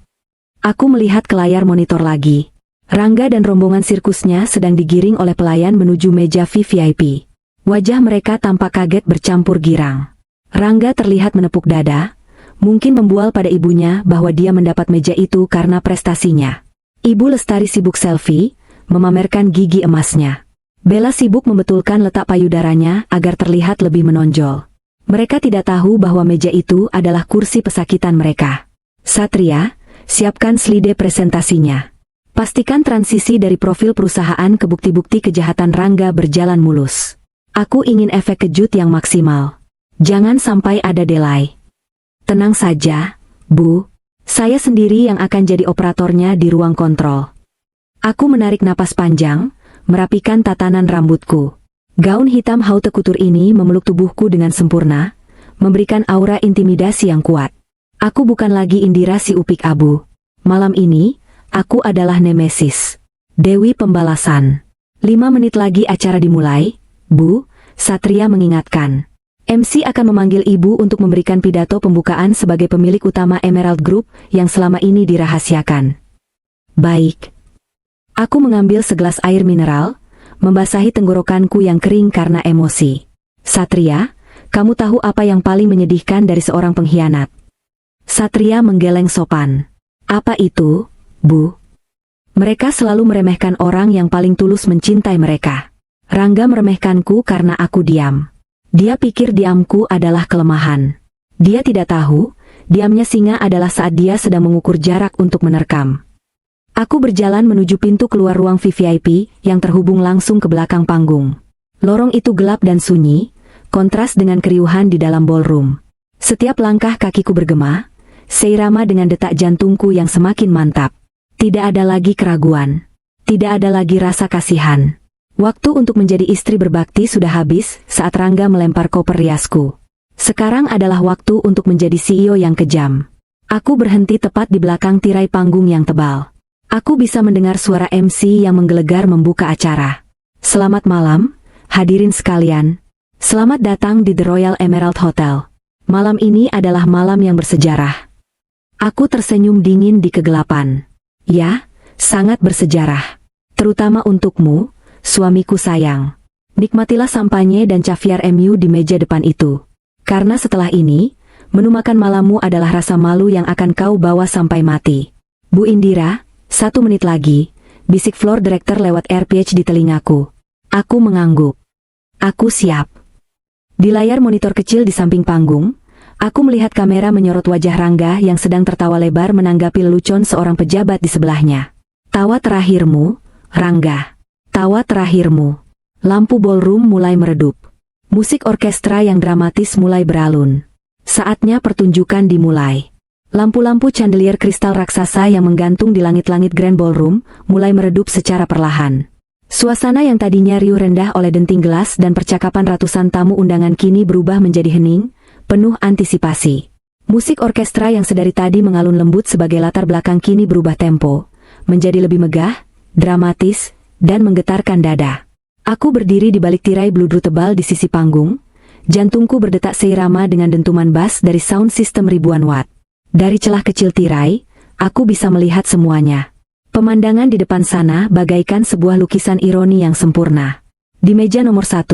Aku melihat ke layar monitor lagi. Rangga dan rombongan sirkusnya sedang digiring oleh pelayan menuju meja VIP. Wajah mereka tampak kaget bercampur girang. Rangga terlihat menepuk dada, mungkin membual pada ibunya bahwa dia mendapat meja itu karena prestasinya. Ibu Lestari sibuk selfie, memamerkan gigi emasnya. Bella sibuk membetulkan letak payudaranya agar terlihat lebih menonjol. Mereka tidak tahu bahwa meja itu adalah kursi pesakitan mereka. Satria, siapkan slide presentasinya. Pastikan transisi dari profil perusahaan ke bukti-bukti kejahatan Rangga berjalan mulus. Aku ingin efek kejut yang maksimal. Jangan sampai ada delay. Tenang saja, Bu. Saya sendiri yang akan jadi operatornya di ruang kontrol. Aku menarik napas panjang, merapikan tatanan rambutku. Gaun hitam haute couture ini memeluk tubuhku dengan sempurna, memberikan aura intimidasi yang kuat. Aku bukan lagi Indira si upik abu. Malam ini, aku adalah Nemesis. Dewi Pembalasan. 5 menit lagi acara dimulai, Bu, Satria mengingatkan. MC akan memanggil ibu untuk memberikan pidato pembukaan sebagai pemilik utama Emerald Group yang selama ini dirahasiakan. Baik. Aku mengambil segelas air mineral, membasahi tenggorokanku yang kering karena emosi. Satria, kamu tahu apa yang paling menyedihkan dari seorang pengkhianat? Satria menggeleng sopan. Apa itu, Bu? Mereka selalu meremehkan orang yang paling tulus mencintai mereka. Rangga meremehkanku karena aku diam. Dia pikir diamku adalah kelemahan. Dia tidak tahu, diamnya singa adalah saat dia sedang mengukur jarak untuk menerkam. Aku berjalan menuju pintu keluar ruang VIP yang terhubung langsung ke belakang panggung. Lorong itu gelap dan sunyi, kontras dengan keriuhan di dalam ballroom. Setiap langkah kakiku bergema, seirama dengan detak jantungku yang semakin mantap. Tidak ada lagi keraguan. Tidak ada lagi rasa kasihan. Waktu untuk menjadi istri berbakti sudah habis saat Rangga melempar koper riasku. Sekarang adalah waktu untuk menjadi CEO yang kejam. Aku berhenti tepat di belakang tirai panggung yang tebal. Aku bisa mendengar suara MC yang menggelegar membuka acara. Selamat malam, hadirin sekalian. Selamat datang di The Royal Emerald Hotel. Malam ini adalah malam yang bersejarah. Aku tersenyum dingin di kegelapan. Ya, sangat bersejarah. Terutama untukmu, suamiku sayang. Nikmatilah sampanye dan caviar MU di meja depan itu. Karena setelah ini, menu makan malammu adalah rasa malu yang akan kau bawa sampai mati. Bu Indira, 1 menit lagi, bisik floor director lewat AirPH di telingaku. Aku mengangguk. Aku siap. Di layar monitor kecil di samping panggung, aku melihat kamera menyorot wajah Rangga yang sedang tertawa lebar menanggapi lelucon seorang pejabat di sebelahnya. Tawa terakhirmu, Rangga. Tawa terakhirmu. Lampu ballroom mulai meredup. Musik orkestra yang dramatis mulai beralun. Saatnya pertunjukan dimulai. Lampu-lampu chandelier kristal raksasa yang menggantung di langit-langit Grand Ballroom mulai meredup secara perlahan. Suasana yang tadinya riuh rendah oleh denting gelas dan percakapan ratusan tamu undangan kini berubah menjadi hening, penuh antisipasi. Musik orkestra yang sedari tadi mengalun lembut sebagai latar belakang kini berubah tempo, menjadi lebih megah, dramatis, dan menggetarkan dada. Aku berdiri di balik tirai bludru tebal di sisi panggung, jantungku berdetak seirama dengan dentuman bass dari sound system ribuan watt. Dari celah kecil tirai, aku bisa melihat semuanya. Pemandangan di depan sana bagaikan sebuah lukisan ironi yang sempurna. Di meja nomor 1,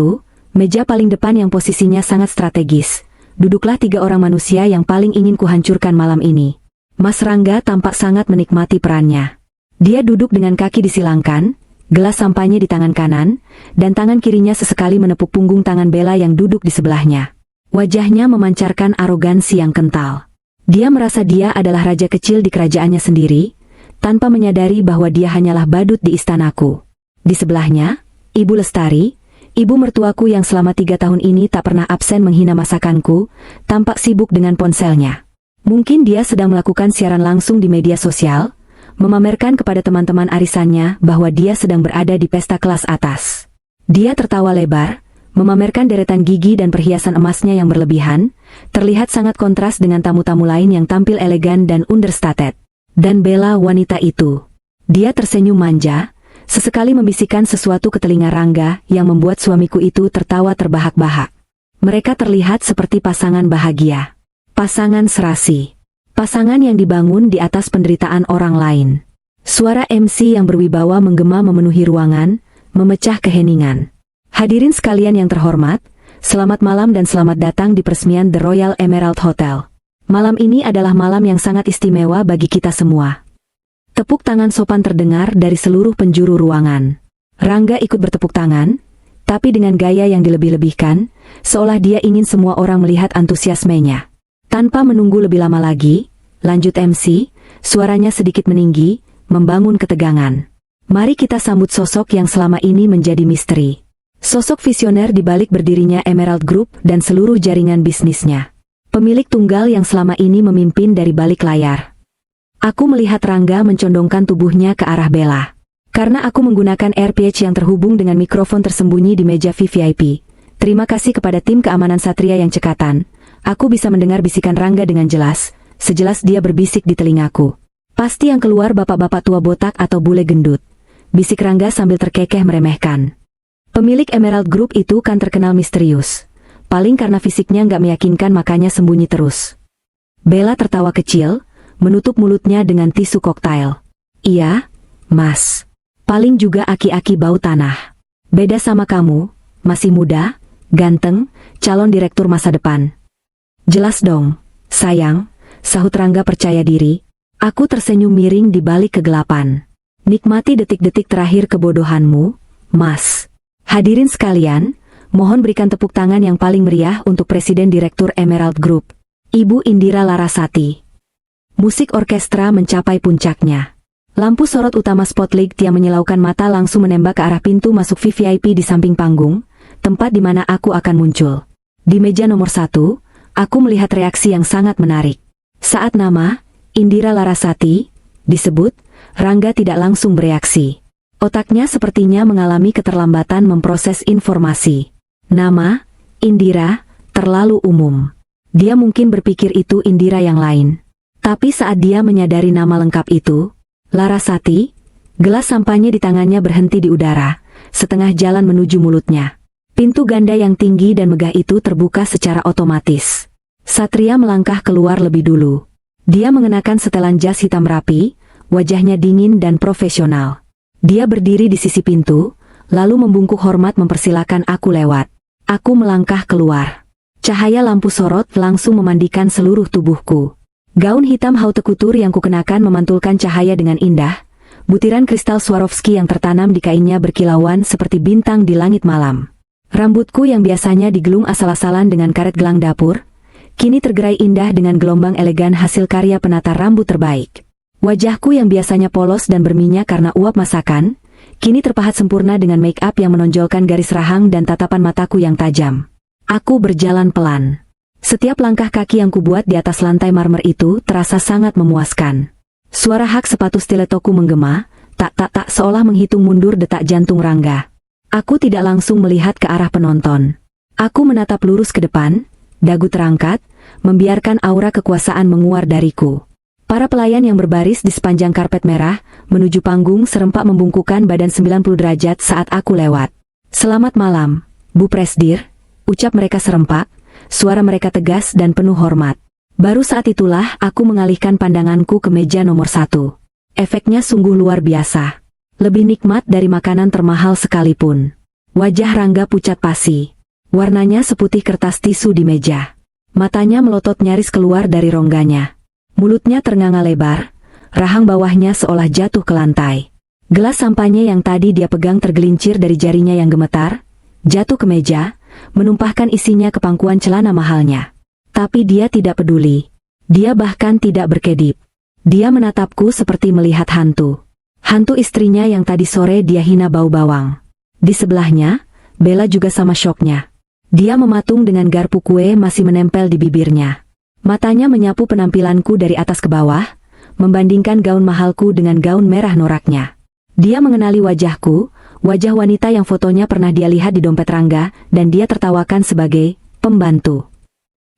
meja paling depan yang posisinya sangat strategis, duduklah 3 orang manusia yang paling ingin kuhancurkan malam ini. Mas Rangga tampak sangat menikmati perannya. Dia duduk dengan kaki disilangkan, gelas sampahnya di tangan kanan, dan tangan kirinya sesekali menepuk punggung tangan Bella yang duduk di sebelahnya. Wajahnya memancarkan arogansi yang kental. Dia merasa dia adalah raja kecil di kerajaannya sendiri, tanpa menyadari bahwa dia hanyalah badut di istanaku. Di sebelahnya, Ibu Lestari, ibu mertuaku yang selama 3 tahun ini tak pernah absen menghina masakanku, tampak sibuk dengan ponselnya. Mungkin dia sedang melakukan siaran langsung di media sosial, memamerkan kepada teman-teman arisannya bahwa dia sedang berada di pesta kelas atas. Dia tertawa lebar, memamerkan deretan gigi dan perhiasan emasnya yang berlebihan, terlihat sangat kontras dengan tamu-tamu lain yang tampil elegan dan understated. Dan Bella wanita itu. Dia tersenyum manja, sesekali membisikkan sesuatu ke telinga Rangga yang membuat suamiku itu tertawa terbahak-bahak. Mereka terlihat seperti pasangan bahagia. Pasangan serasi. Pasangan yang dibangun di atas penderitaan orang lain. Suara MC yang berwibawa menggema memenuhi ruangan, memecah keheningan. Hadirin sekalian yang terhormat, selamat malam dan selamat datang di peresmian The Royal Emerald Hotel. Malam ini adalah malam yang sangat istimewa bagi kita semua. Tepuk tangan sopan terdengar dari seluruh penjuru ruangan. Rangga ikut bertepuk tangan, tapi dengan gaya yang dilebih-lebihkan, seolah dia ingin semua orang melihat antusiasmenya. Tanpa menunggu lebih lama lagi, lanjut MC, suaranya sedikit meninggi, membangun ketegangan. Mari kita sambut sosok yang selama ini menjadi misteri. Sosok visioner di balik berdirinya Emerald Group dan seluruh jaringan bisnisnya. Pemilik tunggal yang selama ini memimpin dari balik layar. Aku melihat Rangga mencondongkan tubuhnya ke arah Bella. Karena aku menggunakan AirPage yang terhubung dengan mikrofon tersembunyi di meja VVIP. Terima kasih kepada tim keamanan Satria yang cekatan. Aku bisa mendengar bisikan Rangga dengan jelas, sejelas dia berbisik di telingaku. Pasti yang keluar bapak-bapak tua botak atau bule gendut. Bisik Rangga sambil terkekeh meremehkan. Pemilik Emerald Group itu kan terkenal misterius. Paling karena fisiknya nggak meyakinkan makanya sembunyi terus. Bella tertawa kecil, menutup mulutnya dengan tisu koktail. Iya, Mas. Paling juga aki-aki bau tanah. Beda sama kamu, masih muda, ganteng, calon direktur masa depan. Jelas dong, sayang, sahut Rangga percaya diri. Aku tersenyum miring di balik kegelapan. Nikmati detik-detik terakhir kebodohanmu, Mas. Hadirin sekalian, mohon berikan tepuk tangan yang paling meriah untuk Presiden Direktur Emerald Group, Ibu Indira Larasati. Musik orkestra mencapai puncaknya. Lampu sorot utama spotlight yang menyilaukan mata langsung menembak ke arah pintu masuk VVIP di samping panggung, tempat di mana aku akan muncul. Di meja nomor 1, aku melihat reaksi yang sangat menarik. Saat nama Indira Larasati disebut, Rangga tidak langsung bereaksi. Otaknya sepertinya mengalami keterlambatan memproses informasi. Nama, Indira, terlalu umum. Dia mungkin berpikir itu Indira yang lain. Tapi saat dia menyadari nama lengkap itu, Larasati, gelas sampahnya di tangannya berhenti di udara, setengah jalan menuju mulutnya. Pintu ganda yang tinggi dan megah itu terbuka secara otomatis. Satria melangkah keluar lebih dulu. Dia mengenakan setelan jas hitam rapi, wajahnya dingin dan profesional. Dia berdiri di sisi pintu, lalu membungkuk hormat mempersilakan aku lewat. Aku melangkah keluar. Cahaya lampu sorot langsung memandikan seluruh tubuhku. Gaun hitam haute couture yang kukenakan memantulkan cahaya dengan indah. Butiran kristal Swarovski yang tertanam di kainnya berkilauan seperti bintang di langit malam. Rambutku yang biasanya digelung asal-asalan dengan karet gelang dapur, kini tergerai indah dengan gelombang elegan hasil karya penata rambut terbaik. Wajahku yang biasanya polos dan berminyak karena uap masakan, kini terpahat sempurna dengan make-up yang menonjolkan garis rahang dan tatapan mataku yang tajam. Aku berjalan pelan. Setiap langkah kaki yang kubuat di atas lantai marmer itu terasa sangat memuaskan. Suara hak sepatu stiletoku menggema, tak seolah menghitung mundur detak jantung Rangga. Aku tidak langsung melihat ke arah penonton. Aku menatap lurus ke depan, dagu terangkat, membiarkan aura kekuasaan menguar dariku. Para pelayan yang berbaris di sepanjang karpet merah, menuju panggung serempak membungkukkan badan 90 derajat saat aku lewat. Selamat malam, Bu Presdir, ucap mereka serempak, suara mereka tegas dan penuh hormat. Baru saat itulah aku mengalihkan pandanganku ke meja nomor 1. Efeknya sungguh luar biasa. Lebih nikmat dari makanan termahal sekalipun. Wajah Rangga pucat pasi. Warnanya seputih kertas tisu di meja. Matanya melotot nyaris keluar dari rongganya. Mulutnya ternganga lebar, rahang bawahnya seolah jatuh ke lantai. Gelas sampahnya yang tadi dia pegang tergelincir dari jarinya yang gemetar, jatuh ke meja, menumpahkan isinya ke pangkuan celana mahalnya. Tapi dia tidak peduli. Dia bahkan tidak berkedip. Dia menatapku seperti melihat hantu. Hantu istrinya yang tadi sore dia hina bau bawang. Di sebelahnya, Bella juga sama syoknya. Dia mematung dengan garpu kue masih menempel di bibirnya. Matanya menyapu penampilanku dari atas ke bawah, membandingkan gaun mahalku dengan gaun merah noraknya. Dia mengenali wajahku, wajah wanita yang fotonya pernah dia lihat di dompet Rangga, dan dia tertawakan sebagai pembantu.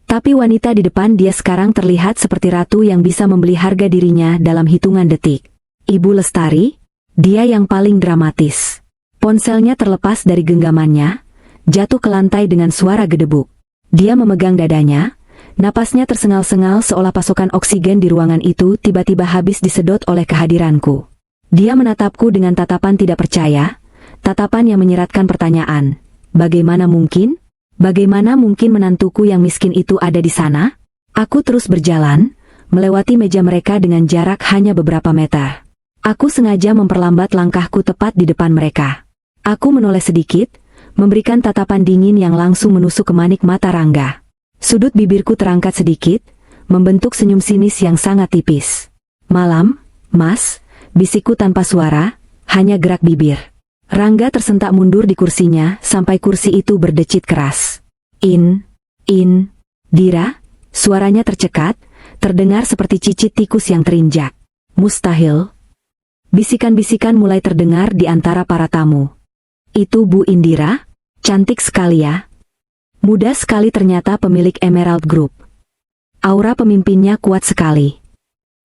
Tapi wanita di depan dia sekarang terlihat seperti ratu yang bisa membeli harga dirinya dalam hitungan detik. Ibu Lestari, dia yang paling dramatis. Ponselnya terlepas dari genggamannya, jatuh ke lantai dengan suara gedebuk. Dia memegang dadanya, napasnya tersengal-sengal seolah pasokan oksigen di ruangan itu tiba-tiba habis disedot oleh kehadiranku. Dia menatapku dengan tatapan tidak percaya, tatapan yang menyeratkan pertanyaan. Bagaimana mungkin? Bagaimana mungkin menantuku yang miskin itu ada di sana? Aku terus berjalan, melewati meja mereka dengan jarak hanya beberapa meter. Aku sengaja memperlambat langkahku tepat di depan mereka. Aku menoleh sedikit, memberikan tatapan dingin yang langsung menusuk ke manik mata Rangga. Sudut bibirku terangkat sedikit, membentuk senyum sinis yang sangat tipis. Malam, Mas, bisikku tanpa suara, hanya gerak bibir. Rangga tersentak mundur di kursinya sampai kursi itu berdecit keras. Dira, suaranya tercekat, terdengar seperti cicit tikus yang terinjak. Mustahil. Bisikan-bisikan mulai terdengar di antara para tamu. Itu Bu Indira? Cantik sekali ya. Muda sekali ternyata pemilik Emerald Group. Aura pemimpinnya kuat sekali.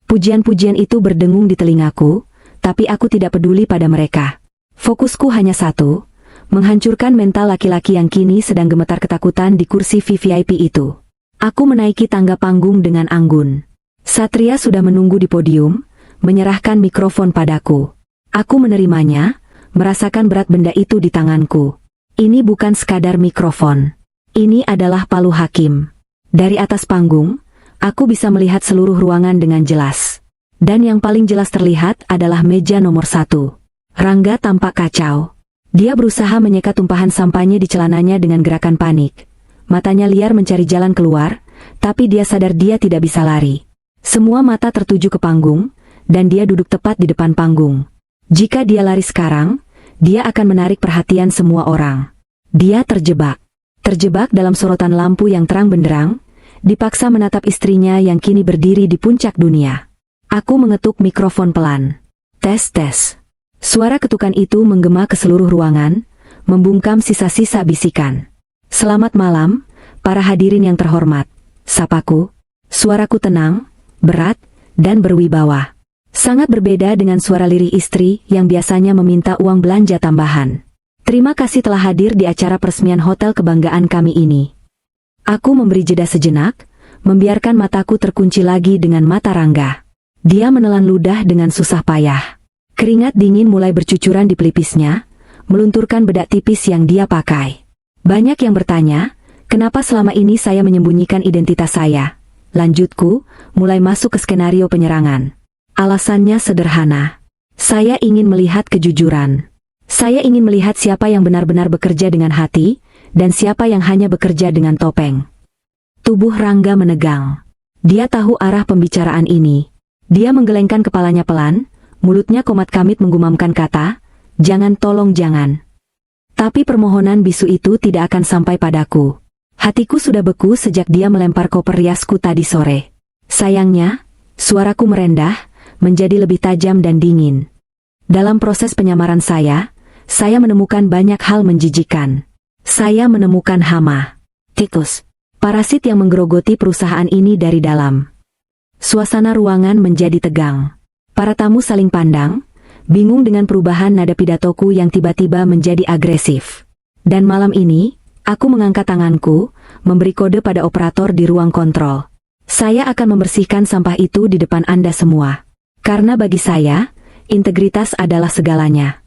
Pujian-pujian itu berdengung di telingaku, tapi aku tidak peduli pada mereka. Fokusku hanya satu, menghancurkan mental laki-laki yang kini sedang gemetar ketakutan di kursi VVIP itu. Aku menaiki tangga panggung dengan anggun. Satria sudah menunggu di podium, menyerahkan mikrofon padaku. Aku menerimanya, merasakan berat benda itu di tanganku. Ini bukan sekadar mikrofon. Ini adalah palu hakim. Dari atas panggung, aku bisa melihat seluruh ruangan dengan jelas. Dan yang paling jelas terlihat adalah meja nomor 1. Rangga tampak kacau. Dia berusaha menyeka tumpahan sampahnya di celananya dengan gerakan panik. Matanya liar mencari jalan keluar, tapi dia sadar dia tidak bisa lari. Semua mata tertuju ke panggung, dan dia duduk tepat di depan panggung. Jika dia lari sekarang, dia akan menarik perhatian semua orang. Dia terjebak. Terjebak dalam sorotan lampu yang terang benderang, dipaksa menatap istrinya yang kini berdiri di puncak dunia. Aku mengetuk mikrofon pelan. Tes. Suara ketukan itu menggema ke seluruh ruangan, membungkam sisa-sisa bisikan. Selamat malam, para hadirin yang terhormat. Sapaku. Suaraku tenang, berat, dan berwibawa. Sangat berbeda dengan suara lirih istri yang biasanya meminta uang belanja tambahan. Terima kasih telah hadir di acara peresmian hotel kebanggaan kami ini. Aku memberi jeda sejenak, membiarkan mataku terkunci lagi dengan mata Rangga. Dia menelan ludah dengan susah payah. Keringat dingin mulai bercucuran di pelipisnya, melunturkan bedak tipis yang dia pakai. Banyak yang bertanya, kenapa selama ini saya menyembunyikan identitas saya? Lanjutku, mulai masuk ke skenario penyerangan. Alasannya sederhana. Saya ingin melihat kejujuran. Saya ingin melihat siapa yang benar-benar bekerja dengan hati, dan siapa yang hanya bekerja dengan topeng. Tubuh Rangga menegang. Dia tahu arah pembicaraan ini. Dia menggelengkan kepalanya pelan, mulutnya komat kamit menggumamkan kata, "Jangan, tolong jangan." Tapi permohonan bisu itu tidak akan sampai padaku. Hatiku sudah beku sejak dia melempar koper riasku tadi sore. Sayangnya, suaraku merendah, menjadi lebih tajam dan dingin. Dalam proses penyamaran saya menemukan banyak hal menjijikan. Saya menemukan hama, tikus, parasit yang menggerogoti perusahaan ini dari dalam. Suasana ruangan menjadi tegang. Para tamu saling pandang, bingung dengan perubahan nada pidatoku yang tiba-tiba menjadi agresif. Dan malam ini, aku mengangkat tanganku, memberi kode pada operator di ruang kontrol. Saya akan membersihkan sampah itu di depan Anda semua. Karena bagi saya, integritas adalah segalanya.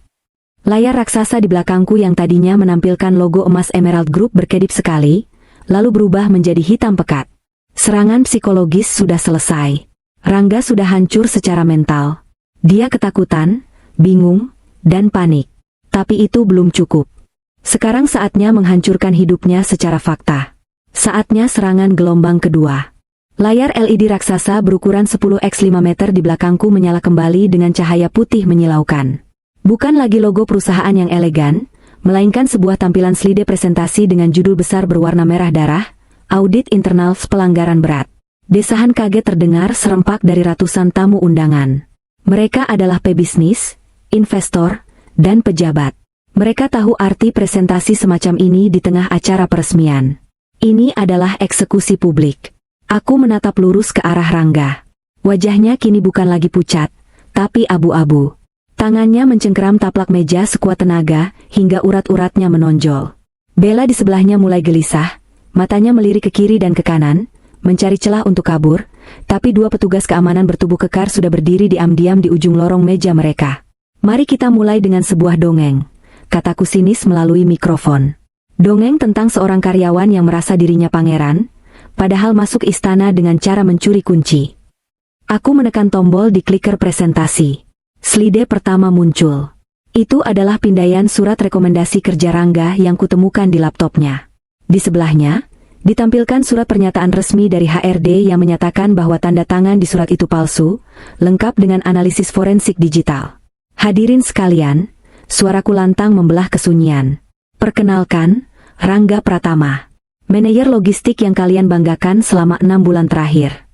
Layar raksasa di belakangku yang tadinya menampilkan logo emas Emerald Group berkedip sekali, lalu berubah menjadi hitam pekat. Serangan psikologis sudah selesai. Rangga sudah hancur secara mental. Dia ketakutan, bingung, dan panik. Tapi itu belum cukup. Sekarang saatnya menghancurkan hidupnya secara fakta. Saatnya serangan gelombang kedua. Layar LED raksasa berukuran 10x 5 meter di belakangku menyala kembali dengan cahaya putih menyilaukan. Bukan lagi logo perusahaan yang elegan, melainkan sebuah tampilan slide presentasi dengan judul besar berwarna merah darah, Audit Internal Pelanggaran Berat. Desahan kaget terdengar serempak dari ratusan tamu undangan. Mereka adalah pebisnis, investor, dan pejabat. Mereka tahu arti presentasi semacam ini di tengah acara peresmian. Ini adalah eksekusi publik. Aku menatap lurus ke arah Rangga. Wajahnya kini bukan lagi pucat, tapi abu-abu. Tangannya mencengkeram taplak meja sekuat tenaga, hingga urat-uratnya menonjol. Bella di sebelahnya mulai gelisah, matanya melirik ke kiri dan ke kanan, mencari celah untuk kabur, tapi dua petugas keamanan bertubuh kekar sudah berdiri diam-diam di ujung lorong meja mereka. Mari kita mulai dengan sebuah dongeng, kataku sinis melalui mikrofon. Dongeng tentang seorang karyawan yang merasa dirinya pangeran, padahal masuk istana dengan cara mencuri kunci. Aku menekan tombol di kliker presentasi. Slide pertama muncul. Itu adalah pindaian surat rekomendasi kerja Rangga yang kutemukan di laptopnya. Di sebelahnya, ditampilkan surat pernyataan resmi dari HRD yang menyatakan bahwa tanda tangan di surat itu palsu, lengkap dengan analisis forensik digital. Hadirin sekalian, suaraku lantang membelah kesunyian. Perkenalkan, Rangga Pratama. Manajer logistik yang kalian banggakan selama 6 bulan terakhir.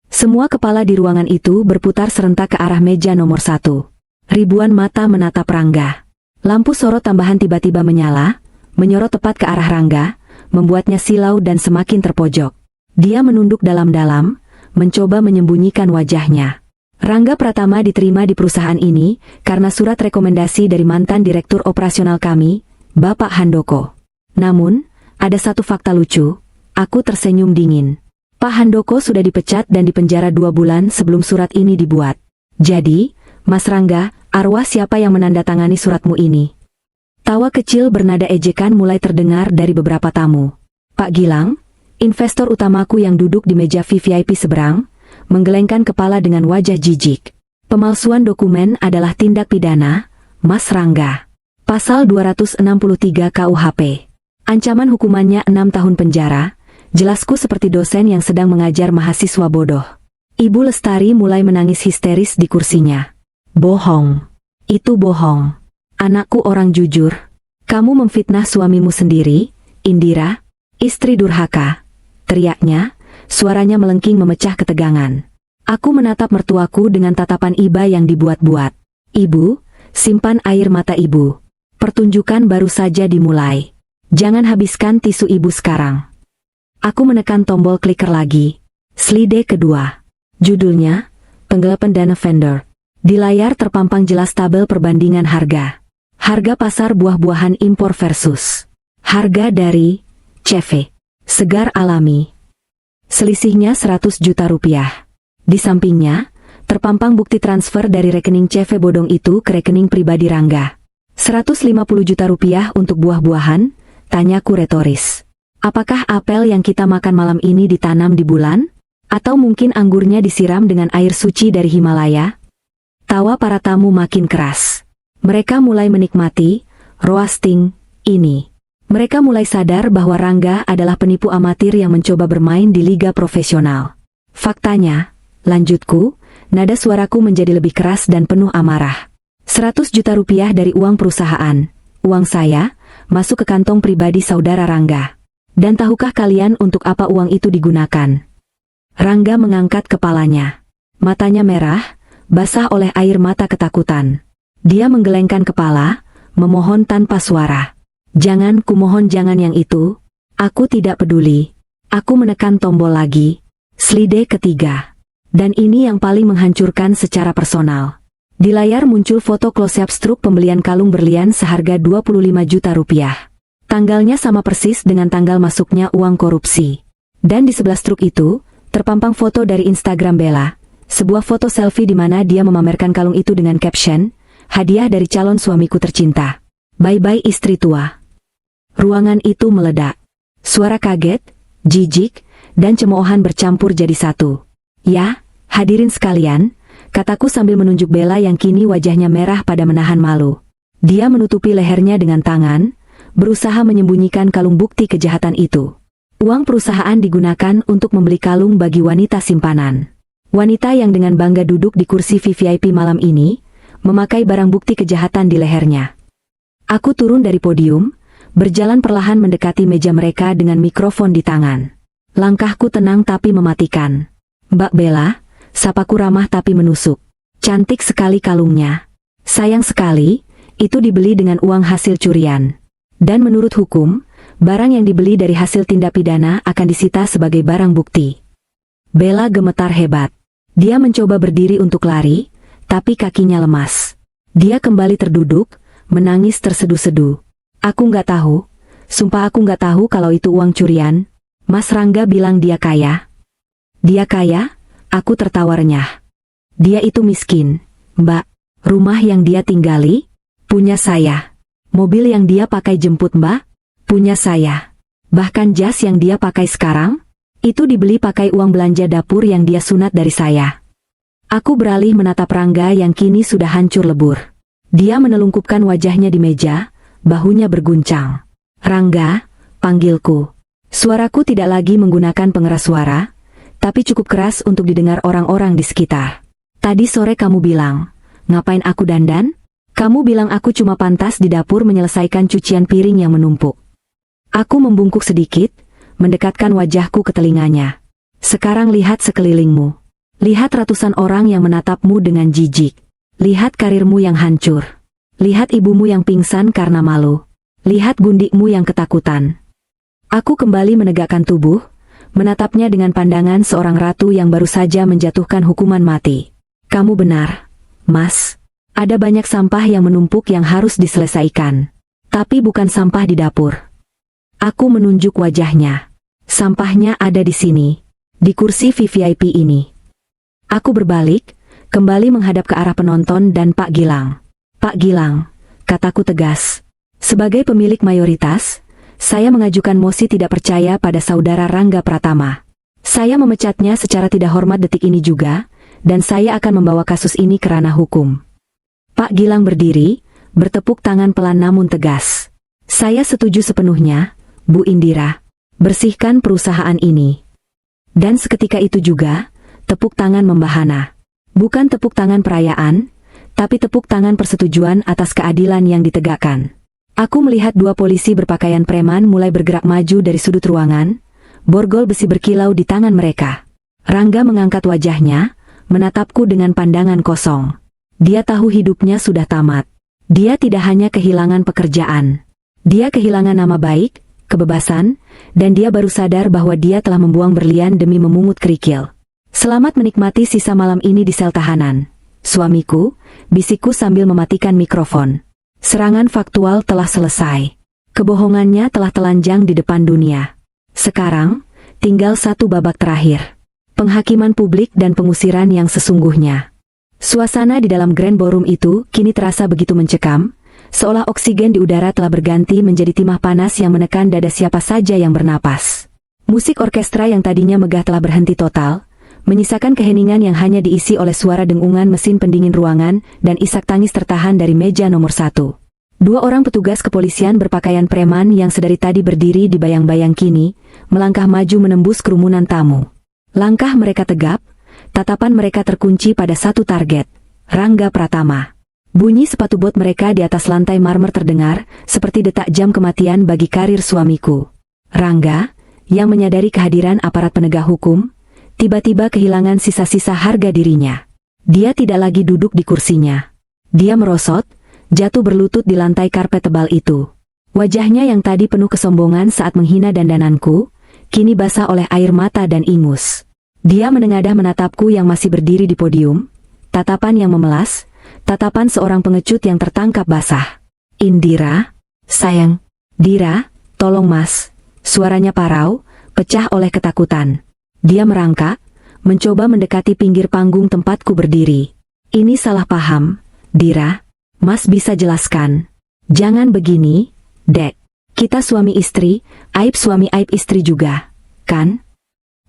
Semua kepala di ruangan itu berputar serentak ke arah meja nomor 1. Ribuan mata menatap Rangga. Lampu sorot tambahan tiba-tiba menyala, menyorot tepat ke arah Rangga, membuatnya silau dan semakin terpojok. Dia menunduk dalam-dalam, mencoba menyembunyikan wajahnya. Rangga Pratama diterima di perusahaan ini karena surat rekomendasi dari mantan direktur operasional kami, Bapak Handoko. Namun, ada satu fakta lucu, aku tersenyum dingin. Pak Handoko sudah dipecat dan dipenjara 2 bulan sebelum surat ini dibuat. Jadi, Mas Rangga, arwah siapa yang menandatangani suratmu ini? Tawa kecil bernada ejekan mulai terdengar dari beberapa tamu. Pak Gilang, investor utamaku yang duduk di meja VIP seberang, menggelengkan kepala dengan wajah jijik. Pemalsuan dokumen adalah tindak pidana, Mas Rangga. Pasal 263 KUHP. Ancaman hukumannya 6 tahun penjara, jelasku seperti dosen yang sedang mengajar mahasiswa bodoh. Ibu Lestari mulai menangis histeris di kursinya. Bohong. Itu bohong. Anakku orang jujur. Kamu memfitnah suamimu sendiri, Indira, istri durhaka. Teriaknya, suaranya melengking memecah ketegangan. Aku menatap mertuaku dengan tatapan iba yang dibuat-buat. Ibu, simpan air mata ibu. Pertunjukan baru saja dimulai. Jangan habiskan tisu ibu sekarang. Aku menekan tombol kliker lagi. Slide kedua. Judulnya, Penggelapan Dana Vendor. Di layar terpampang jelas tabel perbandingan harga. Harga pasar buah-buahan impor versus harga dari CV Segar Alami. Selisihnya 100 juta rupiah. Di sampingnya, terpampang bukti transfer dari rekening CV bodong itu ke rekening pribadi Rangga. 150 juta rupiah untuk buah-buahan, tanyaku retoris. Apakah apel yang kita makan malam ini ditanam di bulan? Atau mungkin anggurnya disiram dengan air suci dari Himalaya? Tawa para tamu makin keras. Mereka mulai menikmati roasting ini. Mereka mulai sadar bahwa Rangga adalah penipu amatir yang mencoba bermain di liga profesional. Faktanya, lanjutku, nada suaraku menjadi lebih keras dan penuh amarah. 100 juta rupiah dari uang perusahaan, uang saya, masuk ke kantong pribadi saudara Rangga. Dan tahukah kalian untuk apa uang itu digunakan? Rangga mengangkat kepalanya. Matanya merah, basah oleh air mata ketakutan. Dia menggelengkan kepala, memohon tanpa suara. Jangan, kumohon jangan yang itu. Aku tidak peduli. Aku menekan tombol lagi. Slide ketiga. Dan ini yang paling menghancurkan secara personal. Di layar muncul foto close-up struk pembelian kalung berlian seharga 25 juta rupiah. Tanggalnya sama persis dengan tanggal masuknya uang korupsi. Dan di sebelah struk itu, terpampang foto dari Instagram Bella, sebuah foto selfie di mana dia memamerkan kalung itu dengan caption, hadiah dari calon suamiku tercinta. Bye-bye istri tua. Ruangan itu meledak. Suara kaget, jijik, dan cemoohan bercampur jadi satu. Ya, hadirin sekalian, kataku sambil menunjuk Bella yang kini wajahnya merah pada menahan malu. Dia menutupi lehernya dengan tangan, berusaha menyembunyikan kalung bukti kejahatan itu. Uang perusahaan digunakan untuk membeli kalung bagi wanita simpanan. Wanita yang dengan bangga duduk di kursi VVIP malam ini, memakai barang bukti kejahatan di lehernya. Aku turun dari podium, berjalan perlahan mendekati meja mereka dengan mikrofon di tangan. Langkahku tenang tapi mematikan. "Mbak Bella," sapaku ramah tapi menusuk. "Cantik sekali kalungnya. Sayang sekali, itu dibeli dengan uang hasil curian. Dan menurut hukum, barang yang dibeli dari hasil tindak pidana akan disita sebagai barang bukti." Bella gemetar hebat. Dia mencoba berdiri untuk lari, tapi kakinya lemas. Dia kembali terduduk, menangis terseduh-seduh. "Aku nggak tahu, sumpah aku nggak tahu kalau itu uang curian. Mas Rangga bilang dia kaya." "Dia kaya?" Aku tertawa renyah. "Dia itu miskin, Mbak. Rumah yang dia tinggali, punya saya. Mobil yang dia pakai jemput Mbak, punya saya. Bahkan jas yang dia pakai sekarang, itu dibeli pakai uang belanja dapur yang dia sunat dari saya." Aku beralih menatap Rangga yang kini sudah hancur lebur. Dia menelungkupkan wajahnya di meja, bahunya berguncang. "Rangga," panggilku. Suaraku tidak lagi menggunakan pengeras suara, tapi cukup keras untuk didengar orang-orang di sekitar. "Tadi sore kamu bilang, ngapain aku dandan? Kamu bilang aku cuma pantas di dapur menyelesaikan cucian piring yang menumpuk." Aku membungkuk sedikit, mendekatkan wajahku ke telinganya. "Sekarang lihat sekelilingmu. Lihat ratusan orang yang menatapmu dengan jijik. Lihat karirmu yang hancur. Lihat ibumu yang pingsan karena malu. Lihat gundikmu yang ketakutan." Aku kembali menegakkan tubuh, menatapnya dengan pandangan seorang ratu yang baru saja menjatuhkan hukuman mati. "Kamu benar, Mas. Ada banyak sampah yang menumpuk yang harus diselesaikan. Tapi bukan sampah di dapur." Aku menunjuk wajahnya. "Sampahnya ada di sini. Di kursi VVIP ini." Aku berbalik, kembali menghadap ke arah penonton dan Pak Gilang. "Pak Gilang," kataku tegas. "Sebagai pemilik mayoritas, saya mengajukan mosi tidak percaya pada saudara Rangga Pratama. Saya memecatnya secara tidak hormat detik ini juga, dan saya akan membawa kasus ini ke ranah hukum." Pak Gilang berdiri, bertepuk tangan pelan namun tegas. "Saya setuju sepenuhnya, Bu Indira. Bersihkan perusahaan ini." Dan seketika itu juga, tepuk tangan membahana. Bukan tepuk tangan perayaan, tapi tepuk tangan persetujuan atas keadilan yang ditegakkan. Aku melihat dua polisi berpakaian preman mulai bergerak maju dari sudut ruangan, borgol besi berkilau di tangan mereka. Rangga mengangkat wajahnya, menatapku dengan pandangan kosong. Dia tahu hidupnya sudah tamat. Dia tidak hanya kehilangan pekerjaan. Dia kehilangan nama baik, kebebasan, dan dia baru sadar bahwa dia telah membuang berlian demi memungut kerikil. "Selamat menikmati sisa malam ini di sel tahanan, suamiku," bisikku sambil mematikan mikrofon. "Serangan faktual telah selesai. Kebohongannya telah telanjang di depan dunia. Sekarang, tinggal satu babak terakhir. Penghakiman publik dan pengusiran yang sesungguhnya." Suasana di dalam Grand Ballroom itu kini terasa begitu mencekam, seolah oksigen di udara telah berganti menjadi timah panas yang menekan dada siapa saja yang bernapas. Musik orkestra yang tadinya megah telah berhenti total, menyisakan keheningan yang hanya diisi oleh suara dengungan mesin pendingin ruangan dan isak tangis tertahan dari meja nomor 1. Dua orang petugas kepolisian berpakaian preman yang sedari tadi berdiri di bayang-bayang kini, melangkah maju menembus kerumunan tamu. Langkah mereka tegap, tatapan mereka terkunci pada satu target, Rangga Pratama. Bunyi sepatu bot mereka di atas lantai marmer terdengar, seperti detak jam kematian bagi karir suamiku. Rangga, yang menyadari kehadiran aparat penegak hukum, tiba-tiba kehilangan sisa-sisa harga dirinya. Dia tidak lagi duduk di kursinya. Dia merosot, jatuh berlutut di lantai karpet tebal itu. Wajahnya yang tadi penuh kesombongan saat menghina dandananku, kini basah oleh air mata dan ingus. Dia menengadah menatapku yang masih berdiri di podium, tatapan yang memelas, tatapan seorang pengecut yang tertangkap basah. "Indira, sayang." "Dira, tolong Mas." Suaranya parau, pecah oleh ketakutan. Dia merangkak, mencoba mendekati pinggir panggung tempatku berdiri. "Ini salah paham, Dira. Mas bisa jelaskan." "Jangan begini, Dek. Kita suami istri, aib suami aib istri juga, kan?"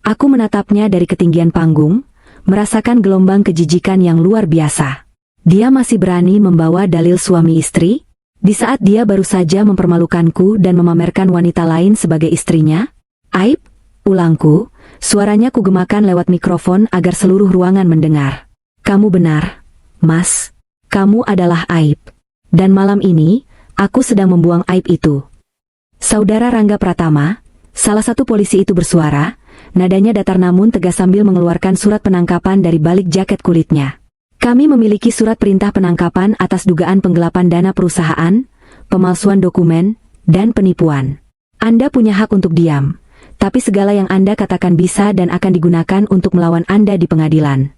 Aku menatapnya dari ketinggian panggung, merasakan gelombang kejijikan yang luar biasa. Dia masih berani membawa dalil suami istri? Di saat dia baru saja mempermalukanku dan memamerkan wanita lain sebagai istrinya? Aib? Ulangku, suaranya kugemakan lewat mikrofon agar seluruh ruangan mendengar. Kamu benar, Mas. Kamu adalah aib. Dan malam ini, aku sedang membuang aib itu. Saudara Rangga Pratama, salah satu polisi itu bersuara, nadanya datar namun tegas sambil mengeluarkan surat penangkapan dari balik jaket kulitnya. Kami memiliki surat perintah penangkapan atas dugaan penggelapan dana perusahaan, pemalsuan dokumen, dan penipuan. Anda punya hak untuk diam, tapi segala yang Anda katakan bisa dan akan digunakan untuk melawan Anda di pengadilan.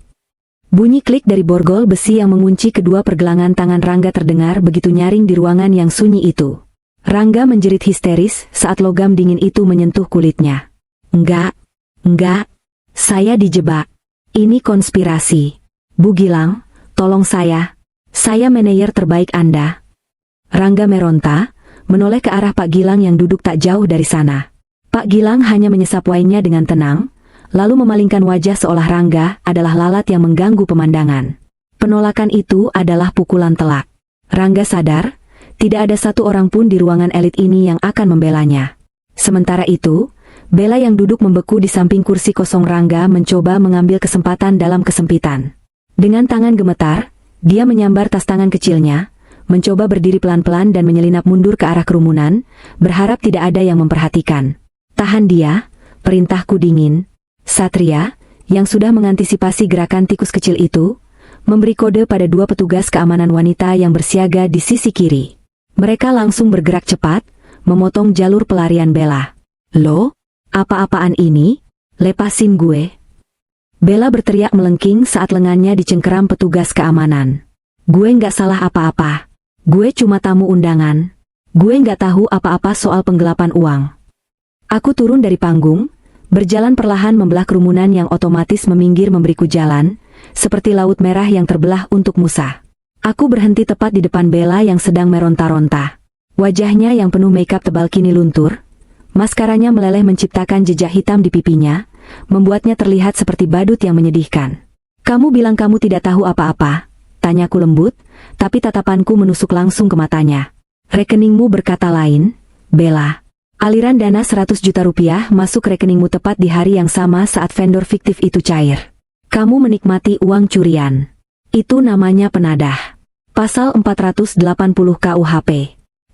Bunyi klik dari borgol besi yang mengunci kedua pergelangan tangan Rangga terdengar begitu nyaring di ruangan yang sunyi itu. Rangga menjerit histeris saat logam dingin itu menyentuh kulitnya. Enggak, saya dijebak. Ini konspirasi. Bu Gilang, tolong saya manajer terbaik Anda. Rangga meronta, menoleh ke arah Pak Gilang yang duduk tak jauh dari sana. Pak Gilang hanya menyesap wainya dengan tenang, lalu memalingkan wajah seolah Rangga adalah lalat yang mengganggu pemandangan. Penolakan itu adalah pukulan telak. Rangga sadar, tidak ada satu orang pun di ruangan elit ini yang akan membelanya. Sementara itu, Bella yang duduk membeku di samping kursi kosong Rangga mencoba mengambil kesempatan dalam kesempitan. Dengan tangan gemetar, dia menyambar tas tangan kecilnya, mencoba berdiri pelan-pelan dan menyelinap mundur ke arah kerumunan, berharap tidak ada yang memperhatikan. Tahan dia, perintahku dingin. Satria, yang sudah mengantisipasi gerakan tikus kecil itu, memberi kode pada dua petugas keamanan wanita yang bersiaga di sisi kiri. Mereka langsung bergerak cepat, memotong jalur pelarian Bella. Loh, apa-apaan ini? Lepasin gue. Bella berteriak melengking saat lengannya dicengkeram petugas keamanan. Gue nggak salah apa-apa. Gue cuma tamu undangan. Gue nggak tahu apa-apa soal penggelapan uang. Aku turun dari panggung, berjalan perlahan membelah kerumunan yang otomatis meminggir memberiku jalan, seperti laut merah yang terbelah untuk Musa. Aku berhenti tepat di depan Bella yang sedang meronta-ronta. Wajahnya yang penuh makeup tebal kini luntur. Maskaranya meleleh menciptakan jejak hitam di pipinya, membuatnya terlihat seperti badut yang menyedihkan. Kamu bilang kamu tidak tahu apa-apa, tanyaku lembut, tapi tatapanku menusuk langsung ke matanya. Rekeningmu berkata lain, Bella. Aliran dana 100 juta rupiah masuk rekeningmu tepat di hari yang sama saat vendor fiktif itu cair. Kamu menikmati uang curian. Itu namanya penadah. Pasal 480 KUHP.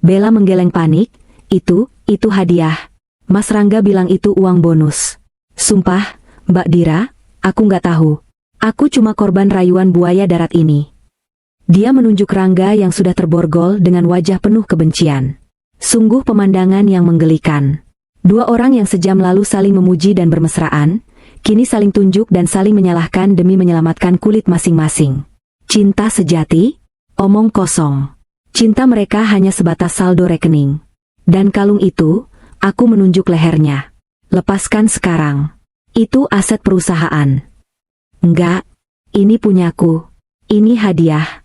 Bella menggeleng panik, itu hadiah. Mas Rangga bilang itu uang bonus. Sumpah, Mbak Dira, aku nggak tahu. Aku cuma korban rayuan buaya darat ini. Dia menunjuk Rangga yang sudah terborgol dengan wajah penuh kebencian. Sungguh pemandangan yang menggelikan. Dua orang yang sejam lalu saling memuji dan bermesraan, kini saling tunjuk dan saling menyalahkan demi menyelamatkan kulit masing-masing. Cinta sejati? Omong kosong. Cinta mereka hanya sebatas saldo rekening. Dan kalung itu, aku menunjuk lehernya. Lepaskan sekarang. Itu aset perusahaan. Enggak, ini punyaku. Ini hadiah.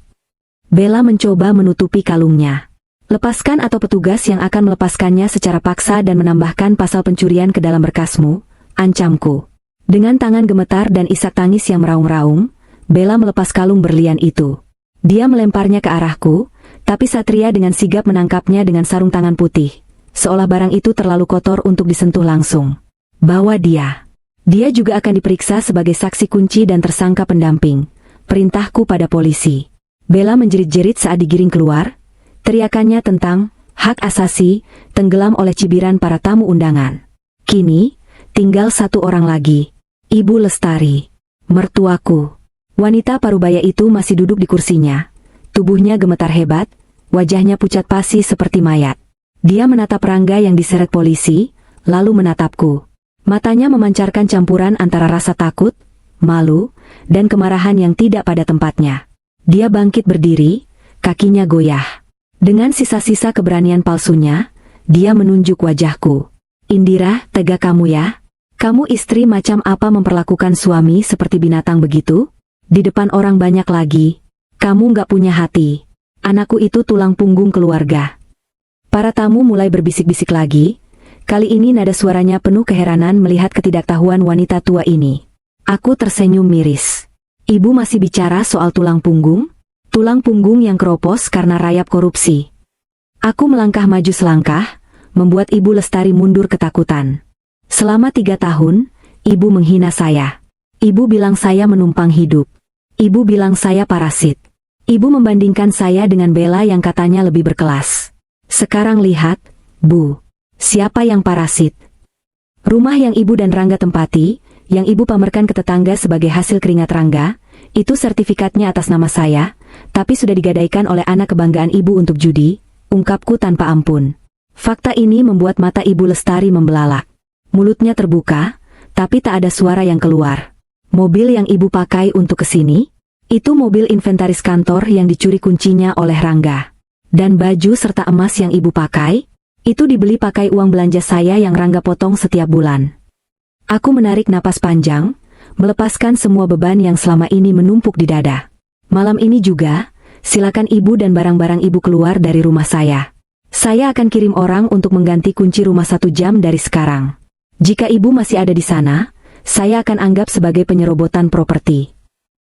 Bella mencoba menutupi kalungnya. Lepaskan atau petugas yang akan melepaskannya secara paksa dan menambahkan pasal pencurian ke dalam berkasmu, ancamku. Dengan tangan gemetar dan isak tangis yang meraung-raung, Bella melepas kalung berlian itu. Dia melemparnya ke arahku, tapi Satria dengan sigap menangkapnya dengan sarung tangan putih. Seolah barang itu terlalu kotor untuk disentuh langsung. Bawa dia. Dia juga akan diperiksa sebagai saksi kunci dan tersangka pendamping. Perintahku pada polisi. Bella menjerit-jerit saat digiring keluar. Teriakannya tentang hak asasi tenggelam oleh cibiran para tamu undangan. Kini, tinggal satu orang lagi. Ibu Lestari. Mertuaku. Wanita parubaya itu masih duduk di kursinya. Tubuhnya gemetar hebat, wajahnya pucat pasi seperti mayat. Dia menatap Rangga yang diseret polisi, lalu menatapku. Matanya memancarkan campuran antara rasa takut, malu, dan kemarahan yang tidak pada tempatnya. Dia bangkit berdiri, kakinya goyah. Dengan sisa-sisa keberanian palsunya, dia menunjuk wajahku. Indira, tega kamu ya? Kamu istri macam apa memperlakukan suami seperti binatang begitu? Di depan orang banyak lagi. Kamu nggak punya hati. Anakku itu tulang punggung keluarga. Para tamu mulai berbisik-bisik lagi. Kali ini nada suaranya penuh keheranan melihat ketidaktahuan wanita tua ini. Aku tersenyum miris. Ibu masih bicara soal tulang punggung? Tulang punggung yang keropos karena rayap korupsi. Aku melangkah maju selangkah, membuat Ibu Lestari mundur ketakutan. Selama 3 tahun, Ibu menghina saya. Ibu bilang saya menumpang hidup. Ibu bilang saya parasit. Ibu membandingkan saya dengan Bella yang katanya lebih berkelas. Sekarang lihat, Bu. Siapa yang parasit? Rumah yang Ibu dan Rangga tempati, yang Ibu pamerkan ke tetangga sebagai hasil keringat Rangga, itu sertifikatnya atas nama saya, tapi sudah digadaikan oleh anak kebanggaan Ibu untuk judi, ungkapku tanpa ampun. Fakta ini membuat mata Ibu Lestari membelalak. Mulutnya terbuka, tapi tak ada suara yang keluar. Mobil yang Ibu pakai untuk kesini? Itu mobil inventaris kantor yang dicuri kuncinya oleh Rangga. Dan baju serta emas yang Ibu pakai? Itu dibeli pakai uang belanja saya yang Rangga potong setiap bulan. Aku menarik napas panjang, melepaskan semua beban yang selama ini menumpuk di dada. Malam ini juga, silakan Ibu dan barang-barang Ibu keluar dari rumah saya. Saya akan kirim orang untuk mengganti kunci rumah 1 jam dari sekarang. Jika Ibu masih ada di sana, saya akan anggap sebagai penyerobotan properti.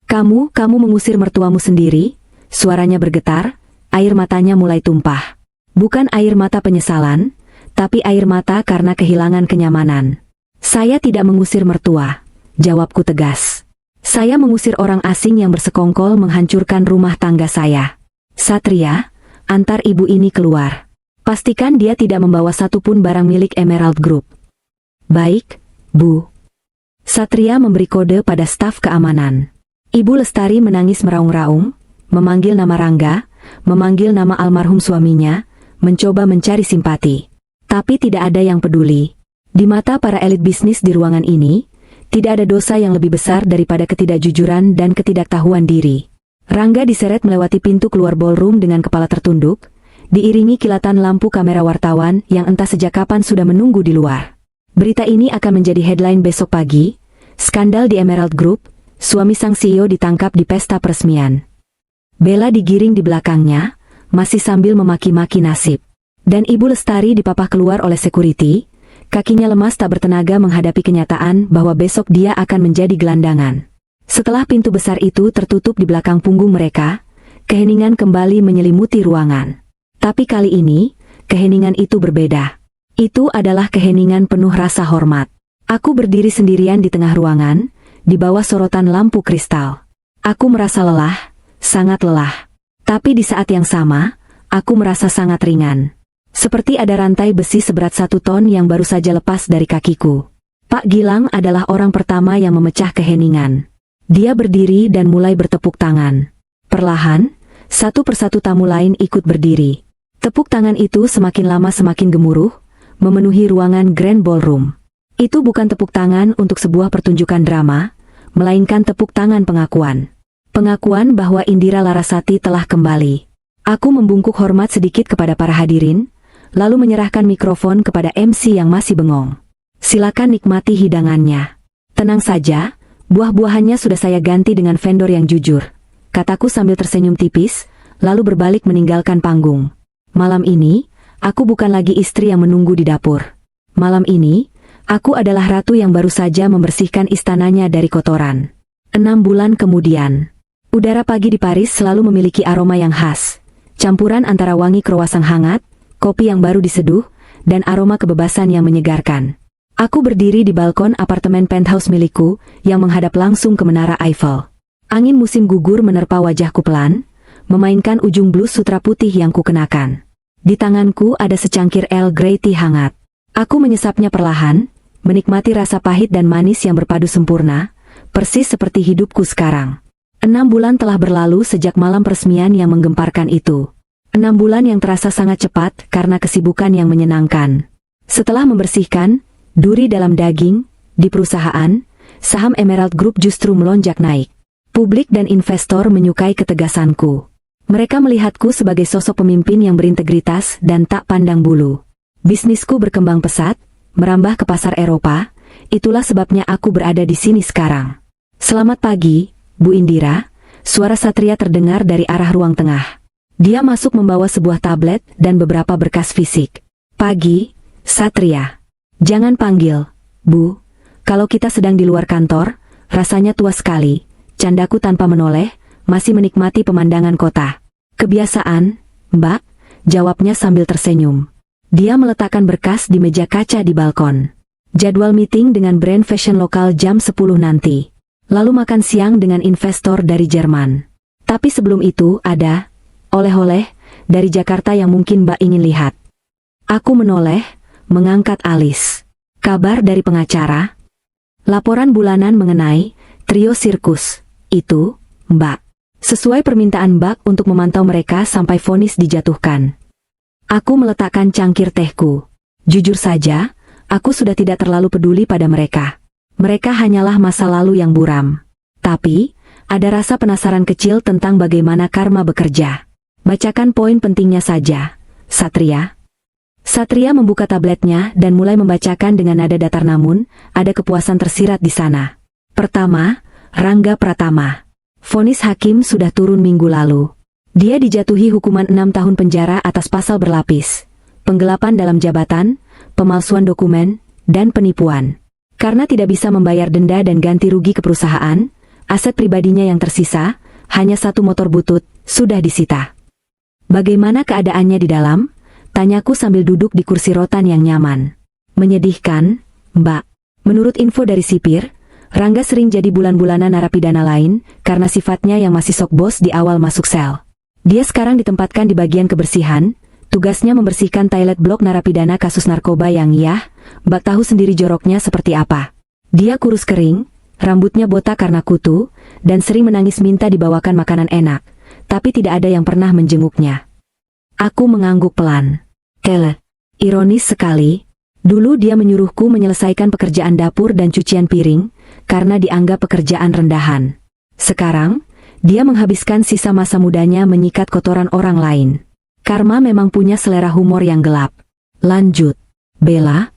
Kamu mengusir mertuamu sendiri? Suaranya bergetar, air matanya mulai tumpah. Bukan air mata penyesalan, tapi air mata karena kehilangan kenyamanan. Saya tidak mengusir mertua, jawabku tegas. Saya mengusir orang asing yang bersekongkol menghancurkan rumah tangga saya. Satria, antar ibu ini keluar. Pastikan dia tidak membawa satupun barang milik Emerald Group. Baik, Bu. Satria memberi kode pada staf keamanan. Ibu Lestari menangis meraung-raung, memanggil nama Rangga, memanggil nama almarhum suaminya, mencoba mencari simpati. Tapi tidak ada yang peduli. Di mata para elit bisnis di ruangan ini, tidak ada dosa yang lebih besar daripada ketidakjujuran dan ketidaktahuan diri. Rangga diseret melewati pintu keluar ballroom dengan kepala tertunduk, diiringi kilatan lampu kamera wartawan yang entah sejak kapan sudah menunggu di luar. Berita ini akan menjadi headline besok pagi, skandal di Emerald Group, suami sang CEO ditangkap di pesta peresmian. Bella digiring di belakangnya, masih sambil memaki-maki nasib. Dan Ibu Lestari dipapah keluar oleh security, kakinya lemas tak bertenaga menghadapi kenyataan bahwa besok dia akan menjadi gelandangan. Setelah pintu besar itu tertutup di belakang punggung mereka, keheningan kembali menyelimuti ruangan. Tapi kali ini, keheningan itu berbeda. Itu adalah keheningan penuh rasa hormat. Aku berdiri sendirian di tengah ruangan, di bawah sorotan lampu kristal. Aku merasa lelah, sangat lelah. Tapi di saat yang sama, aku merasa sangat ringan. Seperti ada rantai besi seberat 1 ton yang baru saja lepas dari kakiku. Pak Gilang adalah orang pertama yang memecah keheningan. Dia berdiri dan mulai bertepuk tangan. Perlahan, satu persatu tamu lain ikut berdiri. Tepuk tangan itu semakin lama semakin gemuruh, memenuhi ruangan Grand Ballroom. Itu bukan tepuk tangan untuk sebuah pertunjukan drama, melainkan tepuk tangan pengakuan. Pengakuan bahwa Indira Larasati telah kembali. Aku membungkuk hormat sedikit kepada para hadirin, lalu menyerahkan mikrofon kepada MC yang masih bengong. Silakan nikmati hidangannya. Tenang saja, buah-buahannya sudah saya ganti dengan vendor yang jujur, kataku sambil tersenyum tipis, lalu berbalik meninggalkan panggung. Malam ini, aku bukan lagi istri yang menunggu di dapur. Malam ini, aku adalah ratu yang baru saja membersihkan istananya dari kotoran. 6 bulan kemudian, udara pagi di Paris selalu memiliki aroma yang khas, campuran antara wangi kruasan hangat, kopi yang baru diseduh, dan aroma kebebasan yang menyegarkan. Aku berdiri di balkon apartemen penthouse milikku, yang menghadap langsung ke Menara Eiffel. Angin musim gugur menerpa wajahku pelan, memainkan ujung blus sutra putih yang kukenakan. Di tanganku ada secangkir Earl Grey tea hangat. Aku menyesapnya perlahan, menikmati rasa pahit dan manis yang berpadu sempurna, persis seperti hidupku sekarang. 6 bulan telah berlalu sejak malam peresmian yang menggemparkan itu. 6 bulan yang terasa sangat cepat karena kesibukan yang menyenangkan. Setelah membersihkan duri dalam daging di perusahaan, saham Emerald Group justru melonjak naik. Publik dan investor menyukai ketegasanku. Mereka melihatku sebagai sosok pemimpin yang berintegritas dan tak pandang bulu. Bisnisku berkembang pesat, merambah ke pasar Eropa, itulah sebabnya aku berada di sini sekarang. Selamat pagi, Bu Indira, suara Satria terdengar dari arah ruang tengah. Dia masuk membawa sebuah tablet dan beberapa berkas fisik. Pagi, Satria. Jangan panggil, Bu. Kalau kita sedang di luar kantor, rasanya tua sekali. Candaku tanpa menoleh, masih menikmati pemandangan kota. Kebiasaan, Mbak, jawabnya sambil tersenyum. Dia meletakkan berkas di meja kaca di balkon. Jadwal meeting dengan brand fashion lokal jam 10 nanti. Lalu makan siang dengan investor dari Jerman. Tapi sebelum itu ada oleh-oleh dari Jakarta yang mungkin Mbak ingin lihat. Aku menoleh, mengangkat alis. Kabar dari pengacara? Laporan bulanan mengenai trio sirkus. Itu, Mbak. Sesuai permintaan Mbak untuk memantau mereka sampai vonis dijatuhkan. Aku meletakkan cangkir tehku. Jujur saja, aku sudah tidak terlalu peduli pada mereka. Mereka hanyalah masa lalu yang buram. Tapi, ada rasa penasaran kecil tentang bagaimana karma bekerja. Bacakan poin pentingnya saja, Satria. Satria membuka tabletnya dan mulai membacakan dengan nada datar, namun ada kepuasan tersirat di sana. Pertama, Rangga Pratama. Vonis hakim sudah turun minggu lalu. Dia dijatuhi hukuman 6 tahun penjara atas pasal berlapis, penggelapan dalam jabatan, pemalsuan dokumen, dan penipuan. Karena tidak bisa membayar denda dan ganti rugi ke perusahaan, aset pribadinya yang tersisa, hanya 1 motor butut, sudah disita. Bagaimana keadaannya di dalam? Tanyaku sambil duduk di kursi rotan yang nyaman. Menyedihkan, Mbak. Menurut info dari sipir, Rangga sering jadi bulan-bulanan narapidana lain, karena sifatnya yang masih sok bos di awal masuk sel. Dia sekarang ditempatkan di bagian kebersihan, tugasnya membersihkan toilet blok narapidana kasus narkoba yang Mbak tahu sendiri joroknya seperti apa. Dia kurus kering, rambutnya botak karena kutu, dan sering menangis minta dibawakan makanan enak, tapi tidak ada yang pernah menjenguknya. Aku mengangguk pelan. Ironis sekali. Dulu dia menyuruhku menyelesaikan pekerjaan dapur dan cucian piring, karena dianggap pekerjaan rendahan. Sekarang, dia menghabiskan sisa masa mudanya menyikat kotoran orang lain. Karma memang punya selera humor yang gelap. Lanjut. Bella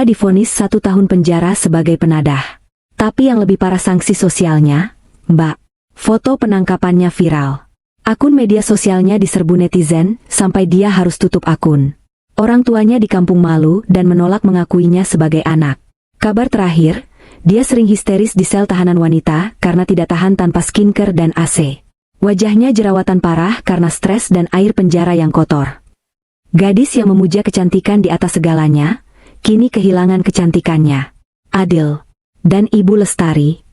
divonis 1 tahun penjara sebagai penadah. Tapi yang lebih parah sanksi sosialnya, Mbak. Foto penangkapannya viral. Akun media sosialnya diserbu netizen, sampai dia harus tutup akun. Orang tuanya di kampung malu dan menolak mengakuinya sebagai anak. Kabar terakhir, dia sering histeris di sel tahanan wanita karena tidak tahan tanpa skincare dan AC. Wajahnya jerawatan parah karena stres dan air penjara yang kotor. Gadis yang memuja kecantikan di atas segalanya, kini kehilangan kecantikannya. Adil. Dan Ibu Lestari.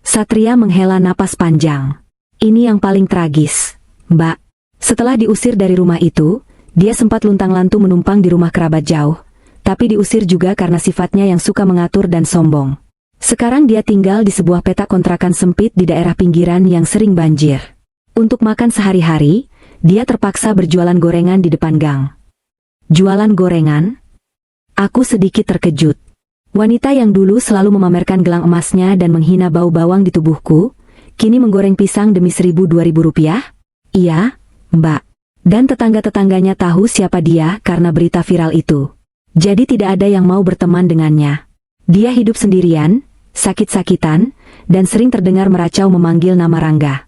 Satria menghela napas panjang. Ini yang paling tragis, Mbak. Setelah diusir dari rumah itu, dia sempat luntang-lantung menumpang di rumah kerabat jauh, tapi diusir juga karena sifatnya yang suka mengatur dan sombong. Sekarang dia tinggal di sebuah petak kontrakan sempit di daerah pinggiran yang sering banjir. Untuk makan sehari-hari, dia terpaksa berjualan gorengan di depan gang. Jualan gorengan? Aku sedikit terkejut. Wanita yang dulu selalu memamerkan gelang emasnya dan menghina bau bawang di tubuhku, kini menggoreng pisang demi 1.000-2.000 rupiah? Iya, Mbak. Dan tetangga-tetangganya tahu siapa dia karena berita viral itu. Jadi tidak ada yang mau berteman dengannya. Dia hidup sendirian, sakit-sakitan, dan sering terdengar meracau memanggil nama Rangga.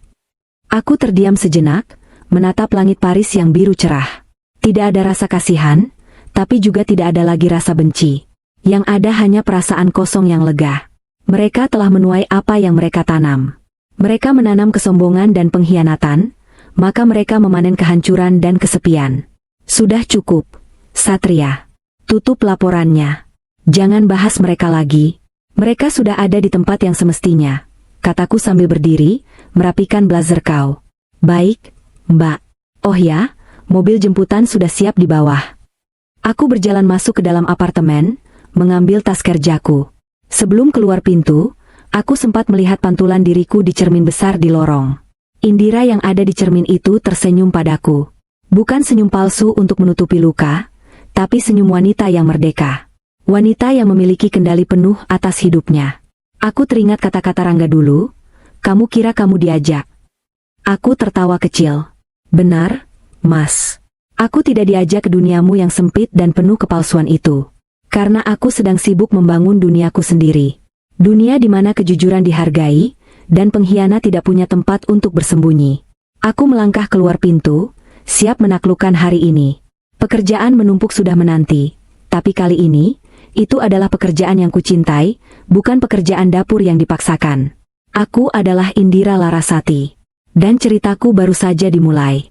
Aku terdiam sejenak, menatap langit Paris yang biru cerah. Tidak ada rasa kasihan, tapi juga tidak ada lagi rasa benci. Yang ada hanya perasaan kosong yang lega. Mereka telah menuai apa yang mereka tanam. Mereka menanam kesombongan dan pengkhianatan, maka mereka memanen kehancuran dan kesepian. Sudah cukup, Satria. Tutup laporannya. Jangan bahas mereka lagi. Mereka sudah ada di tempat yang semestinya, kataku sambil berdiri, merapikan blazer kau. Baik, Mbak. Oh ya, mobil jemputan sudah siap di bawah. Aku berjalan masuk ke dalam apartemen, mengambil tas kerjaku. Sebelum keluar pintu, aku sempat melihat pantulan diriku di cermin besar di lorong. Indira yang ada di cermin itu tersenyum padaku. Bukan senyum palsu untuk menutupi luka, tapi senyum wanita yang merdeka. Wanita yang memiliki kendali penuh atas hidupnya. Aku teringat kata-kata Rangga dulu, kamu kira kamu diajak. Aku tertawa kecil. Benar, Mas. Aku tidak diajak ke duniamu yang sempit dan penuh kepalsuan itu. Karena aku sedang sibuk membangun duniaku sendiri. Dunia di mana kejujuran dihargai, dan pengkhianat tidak punya tempat untuk bersembunyi. Aku melangkah keluar pintu, siap menaklukkan hari ini. Pekerjaan menumpuk sudah menanti, tapi kali ini, itu adalah pekerjaan yang kucintai, bukan pekerjaan dapur yang dipaksakan. Aku adalah Indira Larasati. Dan ceritaku baru saja dimulai.